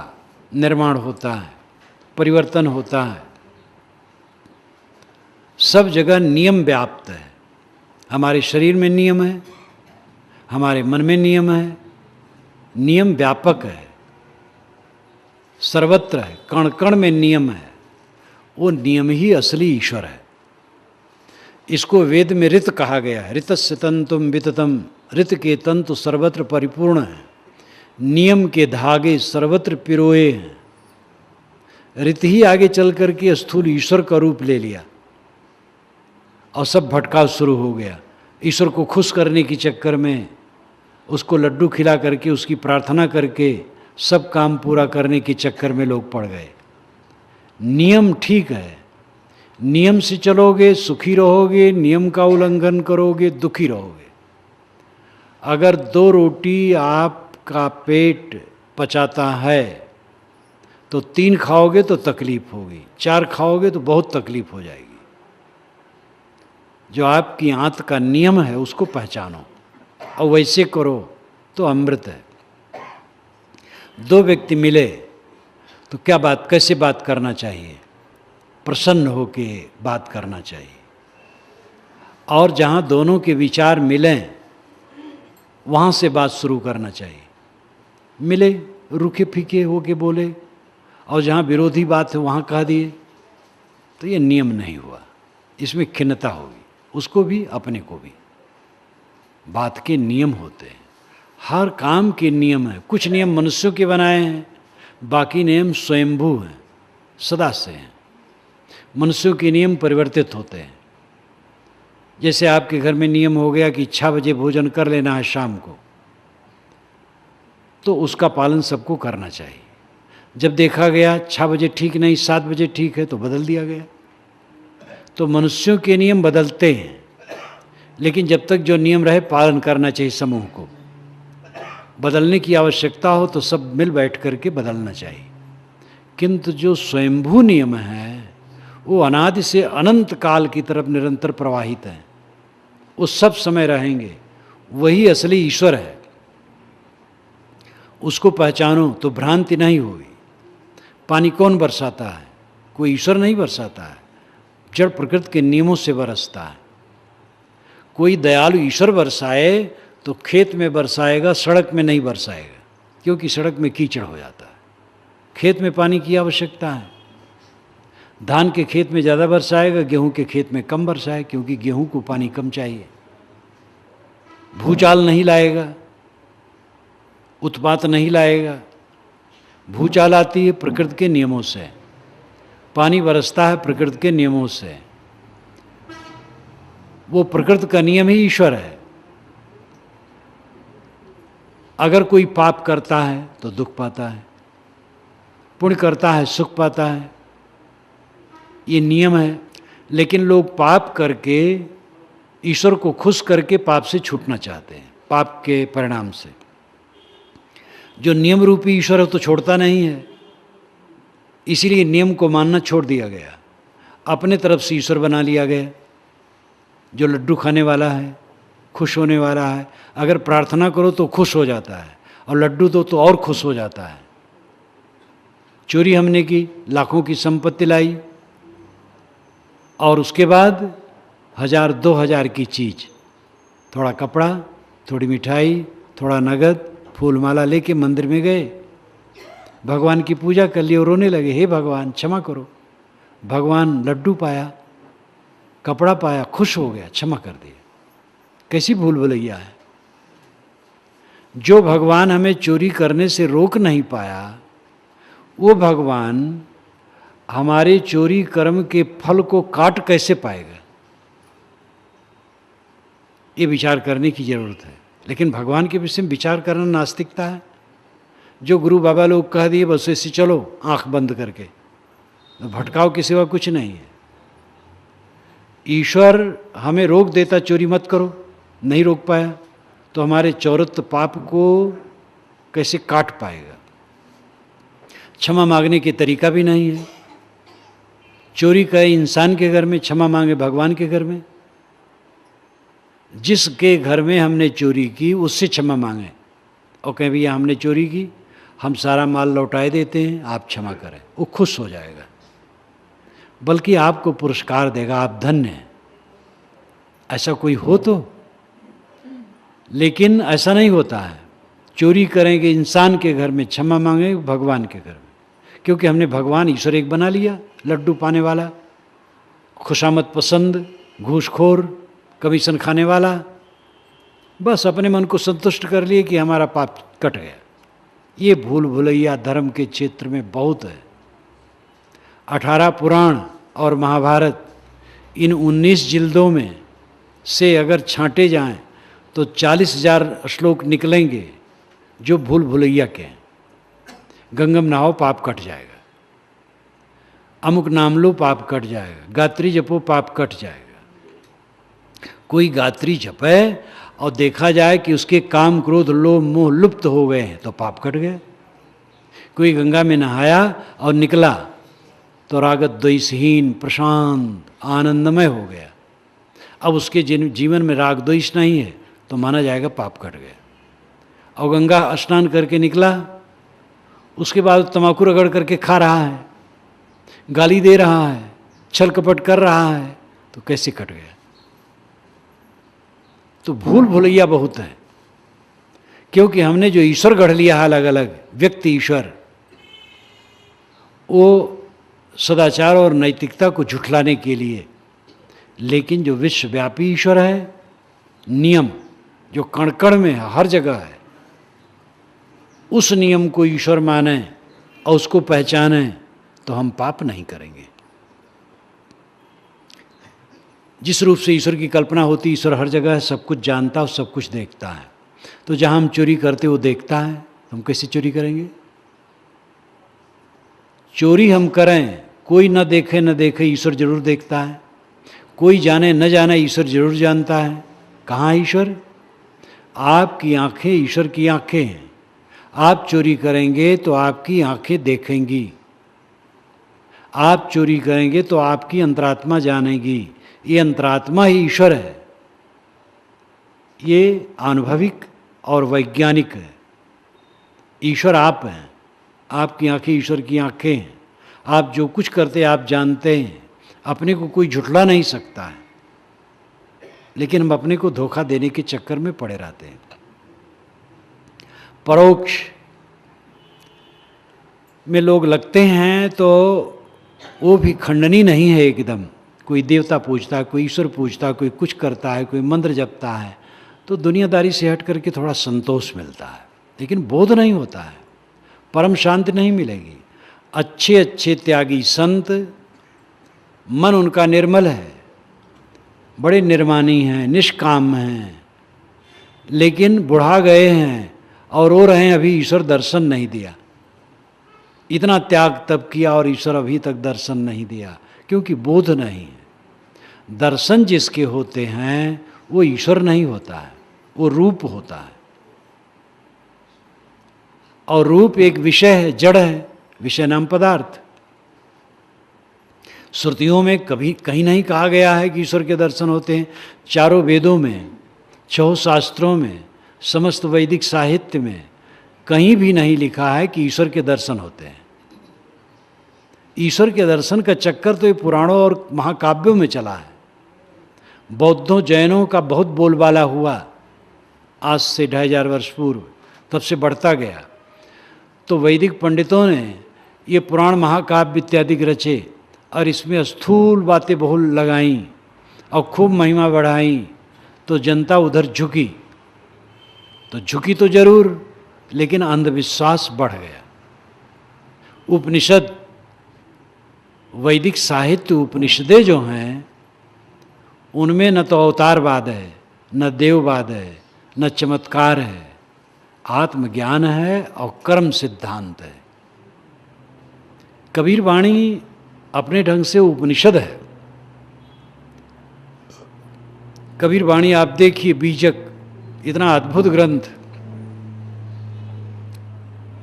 निर्माण होता है, परिवर्तन होता है। सब जगह नियम व्याप्त है। हमारे शरीर में नियम है, हमारे मन में नियम है, नियम व्यापक है, सर्वत्र है, कण कण में नियम है। वो नियम ही असली ईश्वर है। इसको वेद में ऋत कहा गया है। ऋतस्य तंतुम विततम, ऋत के तंतु सर्वत्र परिपूर्ण है, नियम के धागे सर्वत्र पिरोए हैं। ऋत ही आगे चल करके स्थूल ईश्वर का रूप ले लिया और सब भटकाव शुरू हो गया। ईश्वर को खुश करने के चक्कर में उसको लड्डू खिला करके, उसकी प्रार्थना करके सब काम पूरा करने के चक्कर में लोग पड़ गए। नियम ठीक है, नियम से चलोगे सुखी रहोगे, नियम का उल्लंघन करोगे दुखी रहोगे। अगर 2 रोटी आपका पेट पचाता है तो 3 खाओगे तो तकलीफ होगी, 4 खाओगे तो बहुत तकलीफ हो जाएगी। जो आपकी आंत का नियम है उसको पहचानो और वैसे करो तो अमृत है। 2 व्यक्ति मिले तो क्या बात, कैसे बात करना चाहिए? प्रसन्न होके बात करना चाहिए। और जहाँ दोनों के विचार मिलें वहाँ से बात शुरू करना चाहिए। मिले रूखे फीके होके बोले और जहाँ विरोधी बात है वहाँ कह दिए तो ये नियम नहीं हुआ, इसमें खिन्नता होगी, उसको भी अपने को भी। बात के नियम होते हैं, हर काम के नियम हैं। कुछ नियम मनुष्यों के बनाए हैं, बाकी नियम स्वयंभू हैं, सदा से हैं। मनुष्यों के नियम परिवर्तित होते हैं। जैसे आपके घर में नियम हो गया कि 6 बजे भोजन कर लेना है शाम को, तो उसका पालन सबको करना चाहिए। जब देखा गया 6 बजे ठीक नहीं, 7 बजे ठीक है, तो बदल दिया गया। तो मनुष्यों के नियम बदलते हैं, लेकिन जब तक जो नियम रहे पालन करना चाहिए समूह को। बदलने की आवश्यकता हो तो सब मिल बैठ करके बदलना चाहिए। किंतु जो स्वयंभू नियम है वो अनादि से अनंत काल की तरफ निरंतर प्रवाहित हैं, वो सब समय रहेंगे। वही असली ईश्वर है, उसको पहचानो तो भ्रांति नहीं होगी। पानी कौन बरसाता है? कोई ईश्वर नहीं बरसाता है, जड़ प्रकृति के नियमों से बरसता है। कोई दयालु ईश्वर बरसाए तो खेत में बरसाएगा, सड़क में नहीं बरसाएगा, क्योंकि सड़क में कीचड़ हो जाता है। खेत में पानी की आवश्यकता है। धान के खेत में ज़्यादा वर्षा आएगा, गेहूं के खेत में कम वर्षा है, क्योंकि गेहूं को पानी कम चाहिए। भूचाल नहीं लाएगा, उत्पात नहीं लाएगा। भूचाल आती है प्रकृति के नियमों से, पानी बरसता है प्रकृति के नियमों से। वो प्रकृति का नियम ही ईश्वर है। अगर कोई पाप करता है तो दुख पाता है, पुण्य करता है सुख पाता है, ये नियम है। लेकिन लोग पाप करके ईश्वर को खुश करके पाप से छूटना चाहते हैं, पाप के परिणाम से। जो नियम रूपी ईश्वर है तो छोड़ता नहीं है, इसीलिए नियम को मानना छोड़ दिया गया, अपने तरफ से ईश्वर बना लिया गया। जो लड्डू खाने वाला है, खुश होने वाला है, अगर प्रार्थना करो तो खुश हो जाता है, और लड्डू दो तो और खुश हो जाता है। चोरी हमने की, लाखों की संपत्ति लाई, और उसके बाद 1000-2000 की चीज़, थोड़ा कपड़ा, थोड़ी मिठाई, थोड़ा नगद, फूलमाला लेके मंदिर में गए, भगवान की पूजा कर ली और रोने लगे, हे भगवान क्षमा करो। भगवान लड्डू पाया, कपड़ा पाया, खुश हो गया, क्षमा कर दिया। कैसी भूल भुलैया है। जो भगवान हमें चोरी करने से रोक नहीं पाया, वो भगवान हमारे चोरी कर्म के फल को काट कैसे पाएगा, ये विचार करने की जरूरत है। लेकिन भगवान के विषय में विचार करना नास्तिकता है। जो गुरु बाबा लोग कह दिए बस ऐसे चलो आंख बंद करके, तो भटकाव के सिवा कुछ नहीं है। ईश्वर हमें रोक देता चोरी मत करो, नहीं रोक पाया तो हमारे चौरत्व पाप को कैसे काट पाएगा। क्षमा मांगने के तरीका भी नहीं है। चोरी करे इंसान के घर में, क्षमा मांगे भगवान के घर में। जिसके घर में हमने चोरी की उससे क्षमा मांगे और कहें भैया हमने चोरी की, हम सारा माल लौटाए देते हैं, आप क्षमा करें, वो खुश हो जाएगा, बल्कि आपको पुरस्कार देगा, आप धन्य हैं। ऐसा कोई हो तो, लेकिन ऐसा नहीं होता है। चोरी करेंगे इंसान के घर में, क्षमा मांगे भगवान के घर में, क्योंकि हमने भगवान ईश्वर एक बना लिया, लड्डू पाने वाला, खुशामद पसंद, घूसखोर, कमीशन खाने वाला। बस अपने मन को संतुष्ट कर लिए कि हमारा पाप कट गया। ये भूल भुलैया धर्म के क्षेत्र में बहुत है। 18 पुराण और महाभारत, इन 19 जिल्दों में से अगर छांटे जाएं तो 40,000 श्लोक निकलेंगे जो भूल भुलैया के हैं। गंगम नहाओ पाप कट जाएगा, अमुक नाम लो पाप कट जाएगा, गायत्री जपो पाप कट जाएगा। कोई गायत्री जपे और देखा जाए कि उसके काम क्रोध लोभ मोह लुप्त हो गए हैं तो पाप कट गए। कोई गंगा में नहाया और निकला तो रागत द्वेषहीन, प्रशांत, आनंदमय हो गया। अब उसके जीवन में राग द्वेष नहीं है तो माना जाएगा पाप कट गया। और गंगा स्नान करके निकला, उसके बाद तम्बाकू रगड़ करके खा रहा है, गाली दे रहा है, छल कपट कर रहा है, तो कैसे कट गया। तो भूल भुलैया बहुत है, क्योंकि हमने जो ईश्वर गढ़ लिया है अलग अलग व्यक्ति ईश्वर, वो सदाचार और नैतिकता को झुठलाने के लिए। लेकिन जो विश्वव्यापी ईश्वर है, नियम जो कण कण में है, हर जगह है, उस नियम को ईश्वर माने और उसको पहचाने तो हम पाप नहीं करेंगे। जिस रूप से ईश्वर की कल्पना होती, ईश्वर हर जगह है, सब कुछ जानता है, सब कुछ देखता है। तो जहाँ हम चोरी करते वो देखता है, तो हम कैसे चोरी करेंगे। चोरी हम करें, कोई न देखे न देखे, ईश्वर जरूर देखता है। कोई जाने न जाने, ईश्वर जरूर जानता है। कहाँ है ईश्वर? आपकी आंखें ईश्वर की आंखें हैं। आप चोरी करेंगे तो आपकी आंखें देखेंगी, आप चोरी करेंगे तो आपकी अंतरात्मा जानेगी। ये अंतरात्मा ही ईश्वर है। ये अनुभविक और वैज्ञानिक है। ईश्वर आप हैं, आपकी आंखें ईश्वर की आंखें हैं। आप जो कुछ करते आप जानते हैं, अपने को कोई झुठला नहीं सकता है। लेकिन हम अपने को धोखा देने के चक्कर में पड़े रहते हैं। परोक्ष में लोग लगते हैं तो वो भी खंडनी नहीं है एकदम। कोई देवता पूजता है, कोई ईश्वर पूजता है, कोई कुछ करता है, कोई मंत्र जपता है, तो दुनियादारी से हट करके थोड़ा संतोष मिलता है, लेकिन बोध नहीं होता है, परम शांति नहीं मिलेगी। अच्छे अच्छे त्यागी संत, मन उनका निर्मल है, बड़े निर्मानी हैं, निष्काम हैं, लेकिन बुढ़ा गए हैं और रो रहे हैं अभी ईश्वर दर्शन नहीं दिया। इतना त्याग तब किया और ईश्वर अभी तक दर्शन नहीं दिया, क्योंकि बोध नहीं है। दर्शन जिसके होते हैं वो ईश्वर नहीं होता है, वो रूप होता है। और रूप एक विषय है, जड़ है, विषय नाम पदार्थ। श्रुतियों में कभी कहीं नहीं कहा गया है कि ईश्वर के दर्शन होते हैं। चारों वेदों में, 6 शास्त्रों में, समस्त वैदिक साहित्य में कहीं भी नहीं लिखा है कि ईश्वर के दर्शन होते हैं। ईश्वर के दर्शन का चक्कर तो ये पुराणों और महाकाव्यों में चला है। बौद्धों जैनों का बहुत बोलबाला हुआ आज से 2500 वर्ष पूर्व, तब से बढ़ता गया। तो वैदिक पंडितों ने ये पुराण महाकाव्य इत्यादि रचे और इसमें स्थूल बातें बहुत लगाईं और खूब महिमा बढ़ाई, तो जनता उधर झुकी। तो झुकी तो जरूर, लेकिन अंधविश्वास बढ़ गया। उपनिषद, वैदिक साहित्य उपनिषदें जो हैं, उनमें न तो अवतारवाद है, न देववाद है, न चमत्कार है, आत्मज्ञान है और कर्म सिद्धांत है। कबीर वाणी अपने ढंग से उपनिषद है। कबीर वाणी आप देखिए, बीजक, इतना अद्भुत ग्रंथ।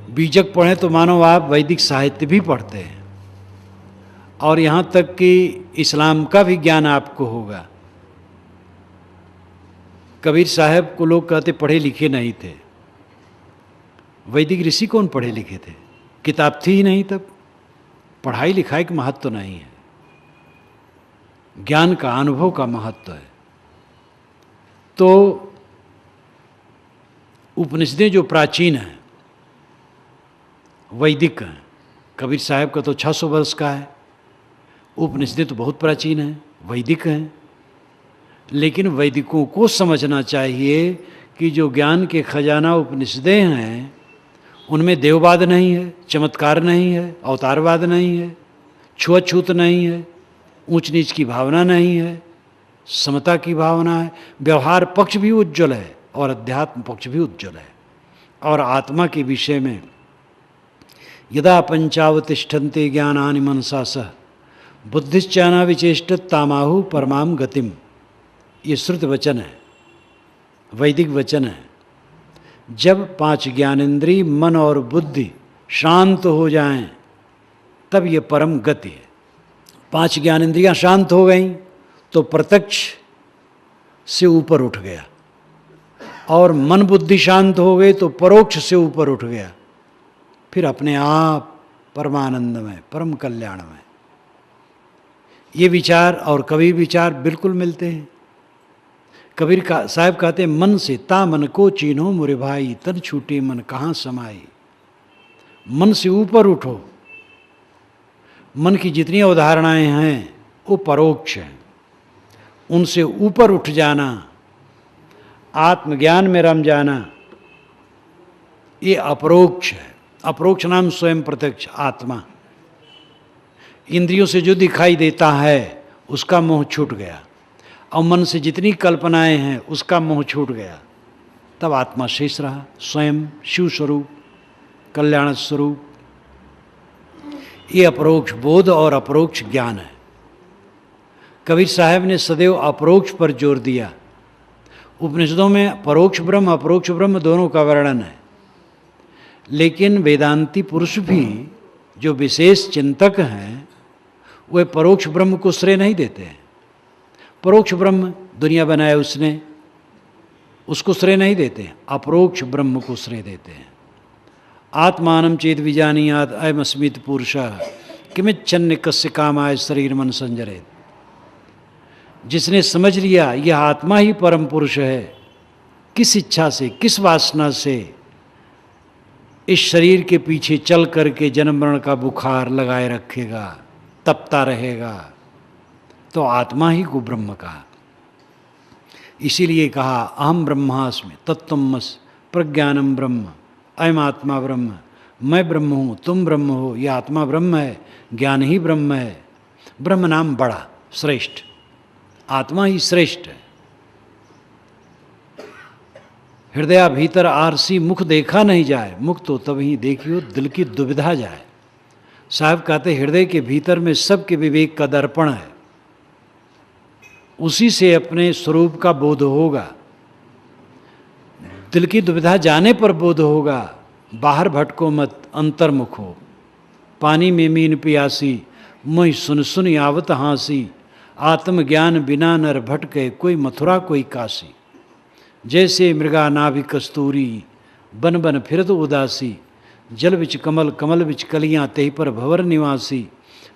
बीजक पढ़ें तो मानो आप वैदिक साहित्य भी पढ़ते हैं, और यहाँ तक कि इस्लाम का भी ज्ञान आपको होगा। कबीर साहब को लोग कहते पढ़े लिखे नहीं थे। वैदिक ऋषि कौन पढ़े लिखे थे? किताब थी ही नहीं तब। पढ़ाई लिखाई का महत्व तो नहीं है, ज्ञान का, अनुभव का महत्व है। तो उपनिषदें जो प्राचीन हैं, वैदिक हैं, कबीर साहब का तो 600 वर्ष का है। उपनिषदें तो बहुत प्राचीन हैं, वैदिक हैं। लेकिन वैदिकों को समझना चाहिए कि जो ज्ञान के खजाना उपनिषदें हैं, उनमें देववाद नहीं है, चमत्कार नहीं है, अवतारवाद नहीं है, छुआछूत नहीं है, ऊंच नीच की भावना नहीं है, समता की भावना है। व्यवहार पक्ष भी उज्ज्वल है और अध्यात्म पक्ष भी उज्ज्वल है। और आत्मा के विषय में यदा पंचावतिष्ठन्ते ज्ञानानि मनसा सह बुद्धिश्चाना विचेष्टत तामाहु परमाम गतिम, ये श्रुत वचन है, वैदिक वचन है। जब 5 ज्ञानेंद्रिय मन और बुद्धि शांत हो जाएं, तब ये परम गति है। 5 ज्ञानेंद्रियां शांत हो गईं तो प्रत्यक्ष से ऊपर उठ गया, और मन बुद्धि शांत हो गई तो परोक्ष से ऊपर उठ गया, फिर अपने आप परमानंद में, परम कल्याण में। ये विचार और कबीर विचार बिल्कुल मिलते हैं। कबीर साहब कहते हैं, मन से ता मन को चीन्हो मुरे भाई, तन छूटे मन कहाँ समाई। मन से ऊपर उठो। मन की जितनी अवधारणाएं हैं वो परोक्ष हैं, उनसे ऊपर उठ जाना, आत्मज्ञान में रम जाना, ये अपरोक्ष है। अपरोक्ष नाम स्वयं प्रत्यक्ष आत्मा। इंद्रियों से जो दिखाई देता है उसका मोह छूट गया, और मन से जितनी कल्पनाएं हैं उसका मोह छूट गया, तब आत्मा शेष रहा, स्वयं शिव स्वरूप, कल्याण स्वरूप। ये अपरोक्ष बोध और अपरोक्ष ज्ञान है। कबीर साहब ने सदैव अपरोक्ष पर जोर दिया। उपनिषदों में परोक्ष ब्रह्म अपरोक्ष ब्रह्म दोनों का वर्णन है, लेकिन वेदांती पुरुष भी जो विशेष चिंतक हैं वे परोक्ष ब्रह्म को श्रेय नहीं देते हैं। परोक्ष ब्रह्म दुनिया बनाए उसने, उसको श्रेय नहीं देते, अपरोक्ष ब्रह्म को श्रेय देते हैं। आत्मानं चेत विजानीयात् अयमस्मित् पुरुषः किमिच्छन्य कस्य कामाय शरीर मन संजरेत। जिसने समझ लिया यह आत्मा ही परम पुरुष है, किस इच्छा से, किस वासना से इस शरीर के पीछे चल करके जन्म मरण का बुखार लगाए रखेगा, तपता रहेगा, तो आत्मा ही को ब्रह्म कहा। इसीलिए कहा अहम ब्रह्मास्मि तत्त्वमसि प्रज्ञानम ब्रह्म, अयम आत्मा ब्रह्म, मैं ब्रह्म हूँ, तुम ब्रह्म हो, ये आत्मा ब्रह्म है, ज्ञान ही ब्रह्म है। ब्रह्म नाम बड़ा श्रेष्ठ, आत्मा ही श्रेष्ठ है। हृदय भीतर आरसी मुख देखा नहीं जाए, मुख तो तभी देखियो दिल की दुविधा जाए। साहब कहते हृदय के भीतर में सबके विवेक का दर्पण है, उसी से अपने स्वरूप का बोध होगा। दिल की दुविधा जाने पर बोध होगा। बाहर भटको मत अंतर्मुख हो, पानी में मीन पियासी, मोहि सुन सुन आवत हाँसी, आत्मज्ञान बिना नर भटके, कोई मथुरा कोई काशी। जैसे मृगा नाभि कस्तूरी, बन बन फिरत उदासी, जल बिच कमल कमल बिच कलियाँ, तेहि पर भवर निवासी।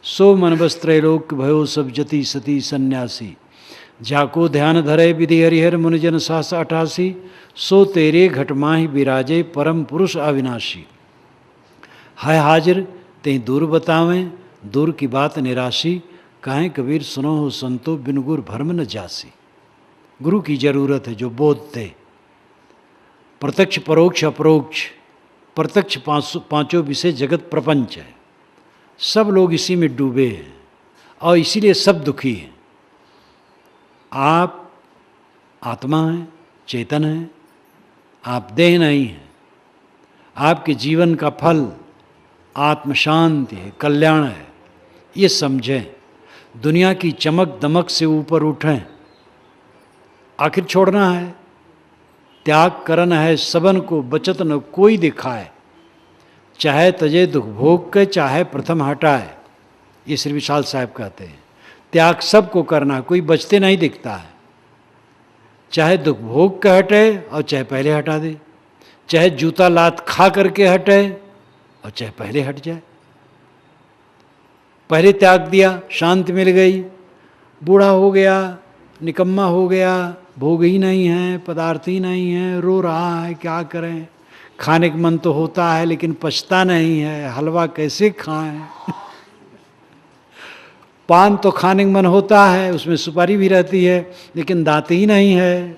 सो मन बस त्रैलोक भयो सब जति सती सन्यासी, जाको ध्यान धरे विधि हरिहर मुनिजन सास 88, सो तेरे घट माहि विराजे परम पुरुष अविनाशी। है हाजिर ते दूर बतावें, दूर की बात निराशी, कहें कबीर सुनो हो संतो, बिन गुर भरम न जासी। गुरु की जरूरत है जो बोध दे। प्रत्यक्ष परोक्ष अपरोक्ष, प्रत्यक्ष पांचों विषय जगत प्रपंच है, सब लोग इसी में डूबे हैं और इसीलिए सब दुखी हैं। आप आत्मा हैं, चेतन हैं, आप देह नहीं हैं। आपके जीवन का फल आत्म शांति है, कल्याण है, ये समझें। दुनिया की चमक दमक से ऊपर उठें, आखिर छोड़ना है, त्याग करना है सबन को, बचत न कोई दिखाए, चाहे तजे दुख भोग के, चाहे प्रथम हटाए। ये श्री विशाल साहब कहते हैं त्याग सबको करना है, कोई बचते नहीं दिखता है। चाहे दुख भोग के हटे और चाहे पहले हटा दे, चाहे जूता लात खा करके हटे और चाहे पहले हट जाए। पहले त्याग दिया, शांति मिल गई, बूढ़ा हो गया, निकम्मा हो गया, भोग ही नहीं है, पदार्थ ही नहीं है, रो रहा है, क्या करें। खाने का मन तो होता है लेकिन पचता नहीं है, हलवा कैसे खाएं। पान तो खाने का मन होता है, उसमें सुपारी भी रहती है, लेकिन दांत ही नहीं है,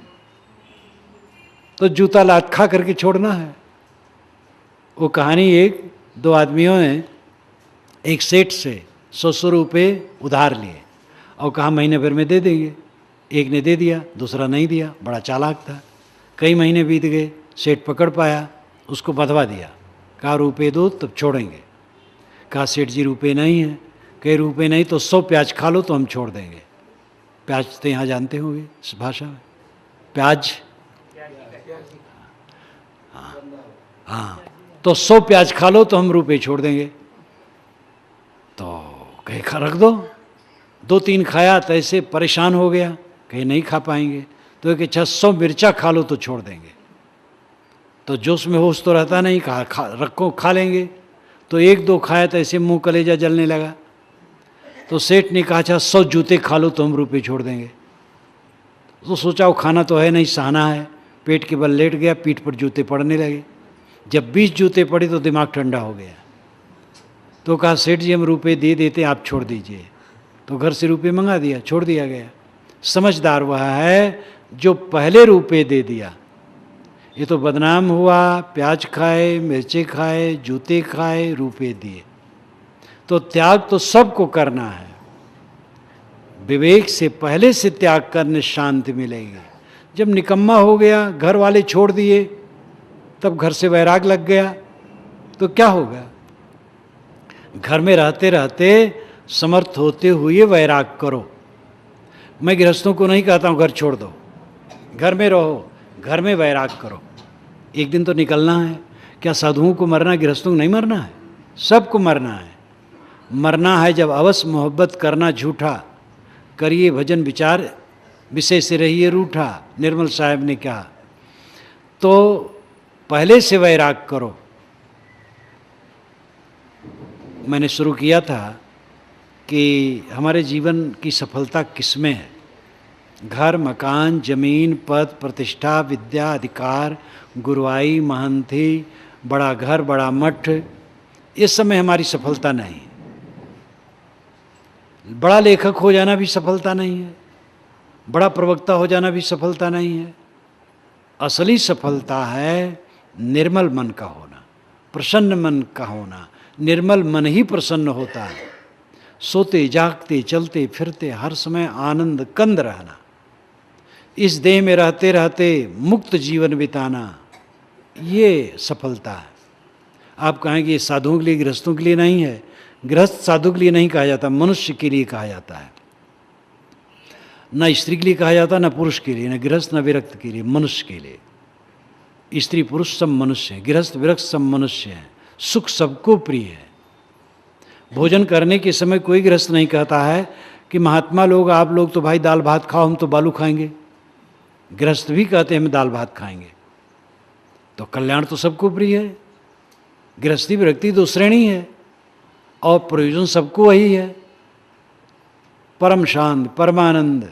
तो जूता लात खा करके छोड़ना है। वो कहानी एक दो आदमियों ने एक सेठ से 100 रुपये उधार लिए और कहा महीने भर में दे देंगे। एक ने दे दिया, दूसरा नहीं दिया, बड़ा चालाक था। कई महीने बीत गए, सेठ पकड़ पाया, उसको बधवा दिया, कहा रुपये दो तब छोड़ेंगे। कहा सेठ जी रुपये नहीं है, कई रुपये नहीं तो 100 प्याज खा लो तो हम छोड़ देंगे। प्याज तो यहाँ जानते होंगे इस भाषा में, प्याज, हाँ, तो 100 प्याज खा लो तो हम रुपये छोड़ देंगे। तो कहे खा रख दो, 2-3 खाया तो ऐसे परेशान हो गया, कहीं नहीं खा पाएंगे, तो एक अच्छा 100 मिर्चा खा लो तो छोड़ देंगे। तो जोश में होश तो रहता नहीं, कहा रखो खा लेंगे। तो 1-2 खाया तो ऐसे मुंह कलेजा जलने लगा। तो सेठ ने कहा अच्छा 100 जूते खा लो तो हम रुपये छोड़ देंगे। तो सोचा वो खाना तो है नहीं, सहना है, पेट के बल लेट गया, पीठ पर जूते पड़ने लगे। जब 20 जूते पड़े तो दिमाग ठंडा हो गया। तो कहा सेठ जी हम रुपये दे देते, आप छोड़ दीजिए। तो घर से रुपये मंगा दिया, छोड़ दिया गया। समझदार वह है जो पहले रुपये दे दिया। ये तो बदनाम हुआ, प्याज खाए, मिर्चे खाए, जूते खाए, रुपये दिए। तो त्याग तो सबको करना है, विवेक से पहले से त्याग करने शांति मिलेगी। जब निकम्मा हो गया, घर वाले छोड़ दिए, तब घर से वैराग लग गया तो क्या होगा। घर में रहते रहते समर्थ होते हुए वैराग करो। मैं गृहस्थों को नहीं कहता हूँ घर छोड़ दो, घर में रहो, घर में वैराग करो। एक दिन तो निकलना है। क्या साधुओं को मरना, गृहस्थों को नहीं मरना है? सबको मरना है। मरना है जब अवश्य मोहब्बत करना झूठा, करिए भजन विचार विषय से रहिए रूठा, निर्मल साहब ने कहा। तो पहले से वैराग करो। मैंने शुरू किया था कि हमारे जीवन की सफलता किसमें है। घर, मकान, जमीन, पद, प्रतिष्ठा, विद्या, अधिकार, गुरुआई, महंती, बड़ा घर, बड़ा मठ, इस समय हमारी सफलता नहीं है। बड़ा लेखक हो जाना भी सफलता नहीं है, बड़ा प्रवक्ता हो जाना भी सफलता नहीं है। असली सफलता है निर्मल मन का होना, प्रसन्न मन का होना। निर्मल मन ही प्रसन्न होता है। सोते जागते चलते फिरते हर समय आनंद कंद रहना, इस देह में रहते रहते मुक्त जीवन बिताना, ये सफलता है। आप कहेंगे ये साधुओं के लिए, गृहस्थों के लिए नहीं है। गृहस्थ साधु के लिए नहीं कहा जाता, मनुष्य के लिए कहा जाता है। न स्त्री के लिए कहा जाता, न पुरुष के लिए, न गृहस्थ न विरक्त के लिए, मनुष्य के लिए। स्त्री पुरुष सब मनुष्य हैं, गृहस्थ विरक्त सब मनुष्य हैं। सुख सबको प्रिय है। भोजन करने के समय कोई गृहस्थ नहीं कहता है कि महात्मा लोग, आप लोग तो भाई दाल भात खाओ, हम तो बालू खाएंगे। गृहस्थ भी कहते हैं हम दाल भात खाएंगे। तो कल्याण तो सबको प्रिय है। गृहस्थी विरक्ति दो श्रेणी है और प्रयोजन सबको वही है। परम शांत, परमानंद,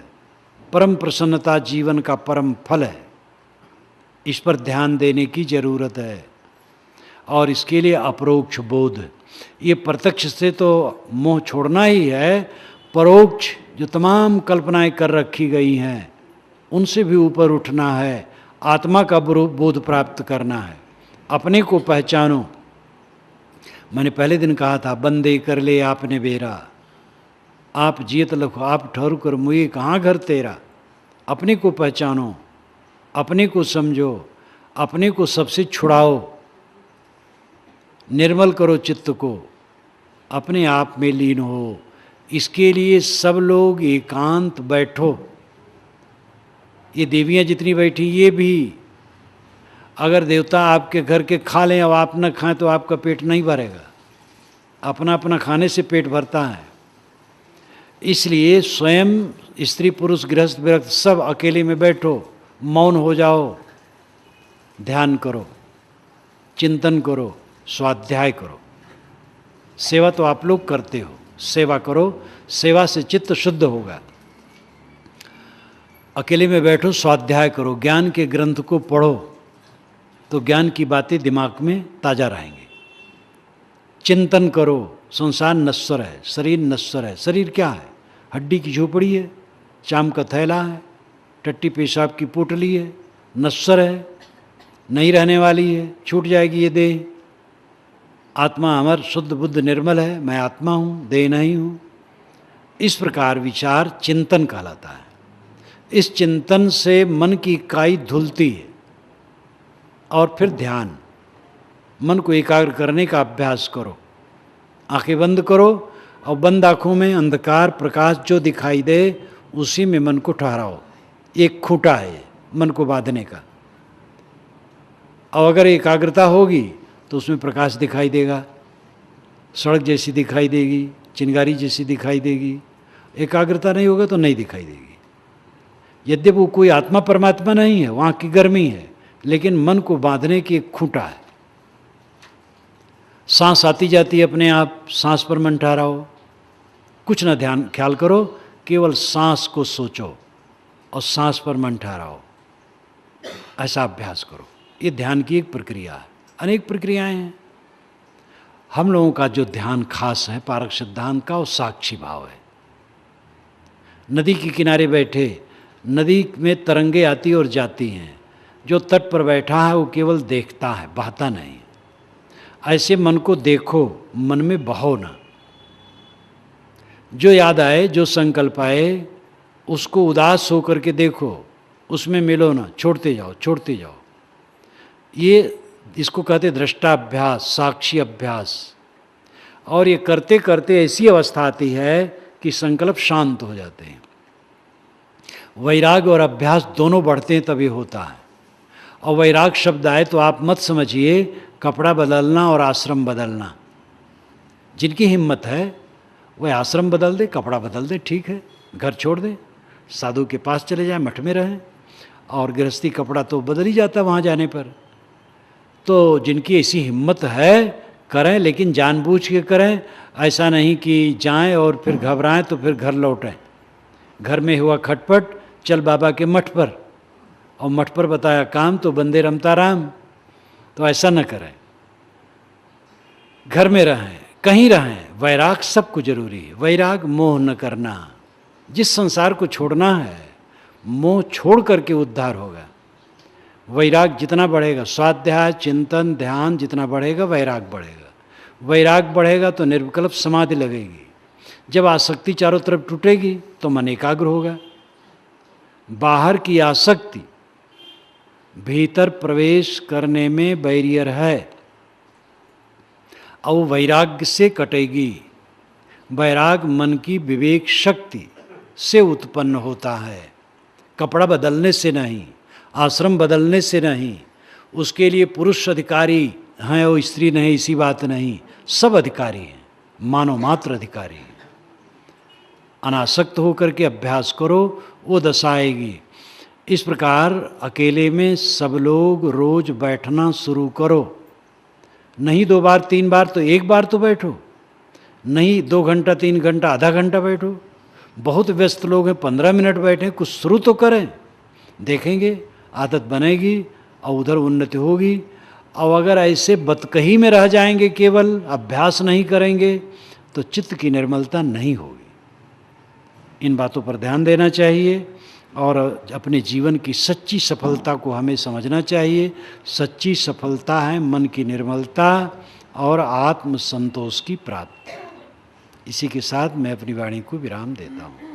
परम प्रसन्नता जीवन का परम फल है। इस पर ध्यान देने की जरूरत है और इसके लिए अपरोक्ष बोध, ये प्रत्यक्ष से तो मोह छोड़ना ही है, परोक्ष जो तमाम कल्पनाएं कर रखी गई हैं उनसे भी ऊपर उठना है, आत्मा का बोध प्राप्त करना है। अपने को पहचानो। मैंने पहले दिन कहा था, बंदे कर ले आपने बेरा, आप जियत लखो आप ठहरू कर मुझे कहाँ घर तेरा। अपने को पहचानो, अपने को समझो, अपने को सबसे छुड़ाओ, निर्मल करो चित्त को, अपने आप में लीन हो। इसके लिए सब लोग एकांत बैठो। ये देवियाँ जितनी बैठी, ये भी अगर देवता आपके घर के खा लें और आप न खाएं तो आपका पेट नहीं भरेगा। अपना अपना खाने से पेट भरता है। इसलिए स्वयं स्त्री पुरुष गृहस्थ विरक्त सब अकेले में बैठो, मौन हो जाओ, ध्यान करो, चिंतन करो, स्वाध्याय करो। सेवा तो आप लोग करते हो, सेवा करो, सेवा से चित्त शुद्ध होगा। अकेले में बैठो, स्वाध्याय करो, ज्ञान के ग्रंथ को पढ़ो तो ज्ञान की बातें दिमाग में ताज़ा रहेंगे। चिंतन करो, संसार नश्वर है, शरीर नश्वर है। शरीर क्या है? हड्डी की झोपड़ी है, चाम का थैला है, टट्टी पेशाब की पोटली है, नश्वर है, नहीं रहने वाली है, छूट जाएगी ये देह। आत्मा अमर शुद्ध बुद्ध निर्मल है, मैं आत्मा हूँ, देह नहीं हूँ। इस प्रकार विचार चिंतन कहलाता है। इस चिंतन से मन की इकाई धुलती है और फिर ध्यान, मन को एकाग्र करने का अभ्यास करो। आंखें बंद करो और बंद आँखों में अंधकार प्रकाश जो दिखाई दे उसी में मन को ठहराओ। एक खूंटा है मन को बांधने का। और अगर एकाग्रता होगी तो उसमें प्रकाश दिखाई देगा, सड़क जैसी दिखाई देगी, चिंगारी जैसी दिखाई देगी। एकाग्रता नहीं होगा तो नहीं दिखाई देगी। यद्यपि वो कोई आत्मा परमात्मा नहीं है, वहाँ की गर्मी है, लेकिन मन को बांधने की एक खूंटा है। सांस आती जाती है अपने आप, सांस पर मन ठहराओ, कुछ ना ध्यान ख्याल करो, केवल सांस को सोचो और सांस पर मन ठहराओ। ऐसा अभ्यास करो। ये ध्यान की एक प्रक्रिया है। अनेक प्रक्रियाएं हैं। हम लोगों का जो ध्यान खास है पारक सिद्धांत का, वो साक्षी भाव है। नदी के किनारे बैठे, नदी में तरंगे आती और जाती हैं। जो तट पर बैठा है वो केवल देखता है, बहता नहीं। ऐसे मन को देखो, मन में बहो ना। जो याद आए, जो संकल्प आए, उसको उदास होकर के देखो, उसमें मिलो ना, छोड़ते जाओ, छोड़ते जाओ। ये इसको कहते दृष्टाभ्यास, साक्षी अभ्यास। और ये करते करते ऐसी अवस्था आती है कि संकल्प शांत हो जाते हैं। वैराग और अभ्यास दोनों बढ़ते हैं तभी होता है। और वैराग शब्द आए तो आप मत समझिए कपड़ा बदलना और आश्रम बदलना। जिनकी हिम्मत है वह आश्रम बदल दे, कपड़ा बदल दे, ठीक है, घर छोड़ दे, साधु के पास चले जाए, मठ में रहें। और गृहस्थी कपड़ा तो बदल ही जाता वहाँ जाने पर। तो जिनकी ऐसी हिम्मत है करें, लेकिन जानबूझ के करें। ऐसा नहीं कि जाएं और फिर घबराएं तो फिर घर लौटें। घर में हुआ खटपट, चल बाबा के मठ पर, और मठ पर बताया काम तो बंदे रमता राम। तो ऐसा न करें। घर में रहें, कहीं रहें, वैराग सबको जरूरी है। वैराग मोह न करना। जिस संसार को छोड़ना है, मोह छोड़ करके उद्धार होगा। वैराग जितना बढ़ेगा, स्वाध्याय चिंतन ध्यान जितना बढ़ेगा, वैराग बढ़ेगा। वैराग बढ़ेगा तो निर्विकल्प समाधि लगेगी। जब आसक्ति चारों तरफ टूटेगी तो मन एकाग्र होगा। बाहर की आसक्ति भीतर प्रवेश करने में बैरियर है, और वो वैराग्य से कटेगी। वैराग मन की विवेक शक्ति से उत्पन्न होता है, कपड़ा बदलने से नहीं, आश्रम बदलने से नहीं। उसके लिए पुरुष अधिकारी हैं और स्त्री नहीं, इसी बात नहीं, सब अधिकारी हैं, मानव मात्र अधिकारी हैं। अनासक्त होकर के अभ्यास करो, वो दशा आएगी। इस प्रकार अकेले में सब लोग रोज बैठना शुरू करो। नहीं 2 बार 3 बार तो 1 बार तो बैठो। नहीं 2 घंटा 3 घंटा आधा घंटा बैठो। बहुत व्यस्त लोग हैं, 15 मिनट बैठे, कुछ शुरू तो करें। देखेंगे आदत बनेगी और उधर उन्नति होगी। और अगर ऐसे बतकही में रह जाएंगे, केवल अभ्यास नहीं करेंगे, तो चित्त की निर्मलता नहीं होगी। इन बातों पर ध्यान देना चाहिए और अपने जीवन की सच्ची सफलता को हमें समझना चाहिए। सच्ची सफलता है मन की निर्मलता और आत्म संतोष की प्राप्ति। इसी के साथ मैं अपनी वाणी को विराम देता हूँ।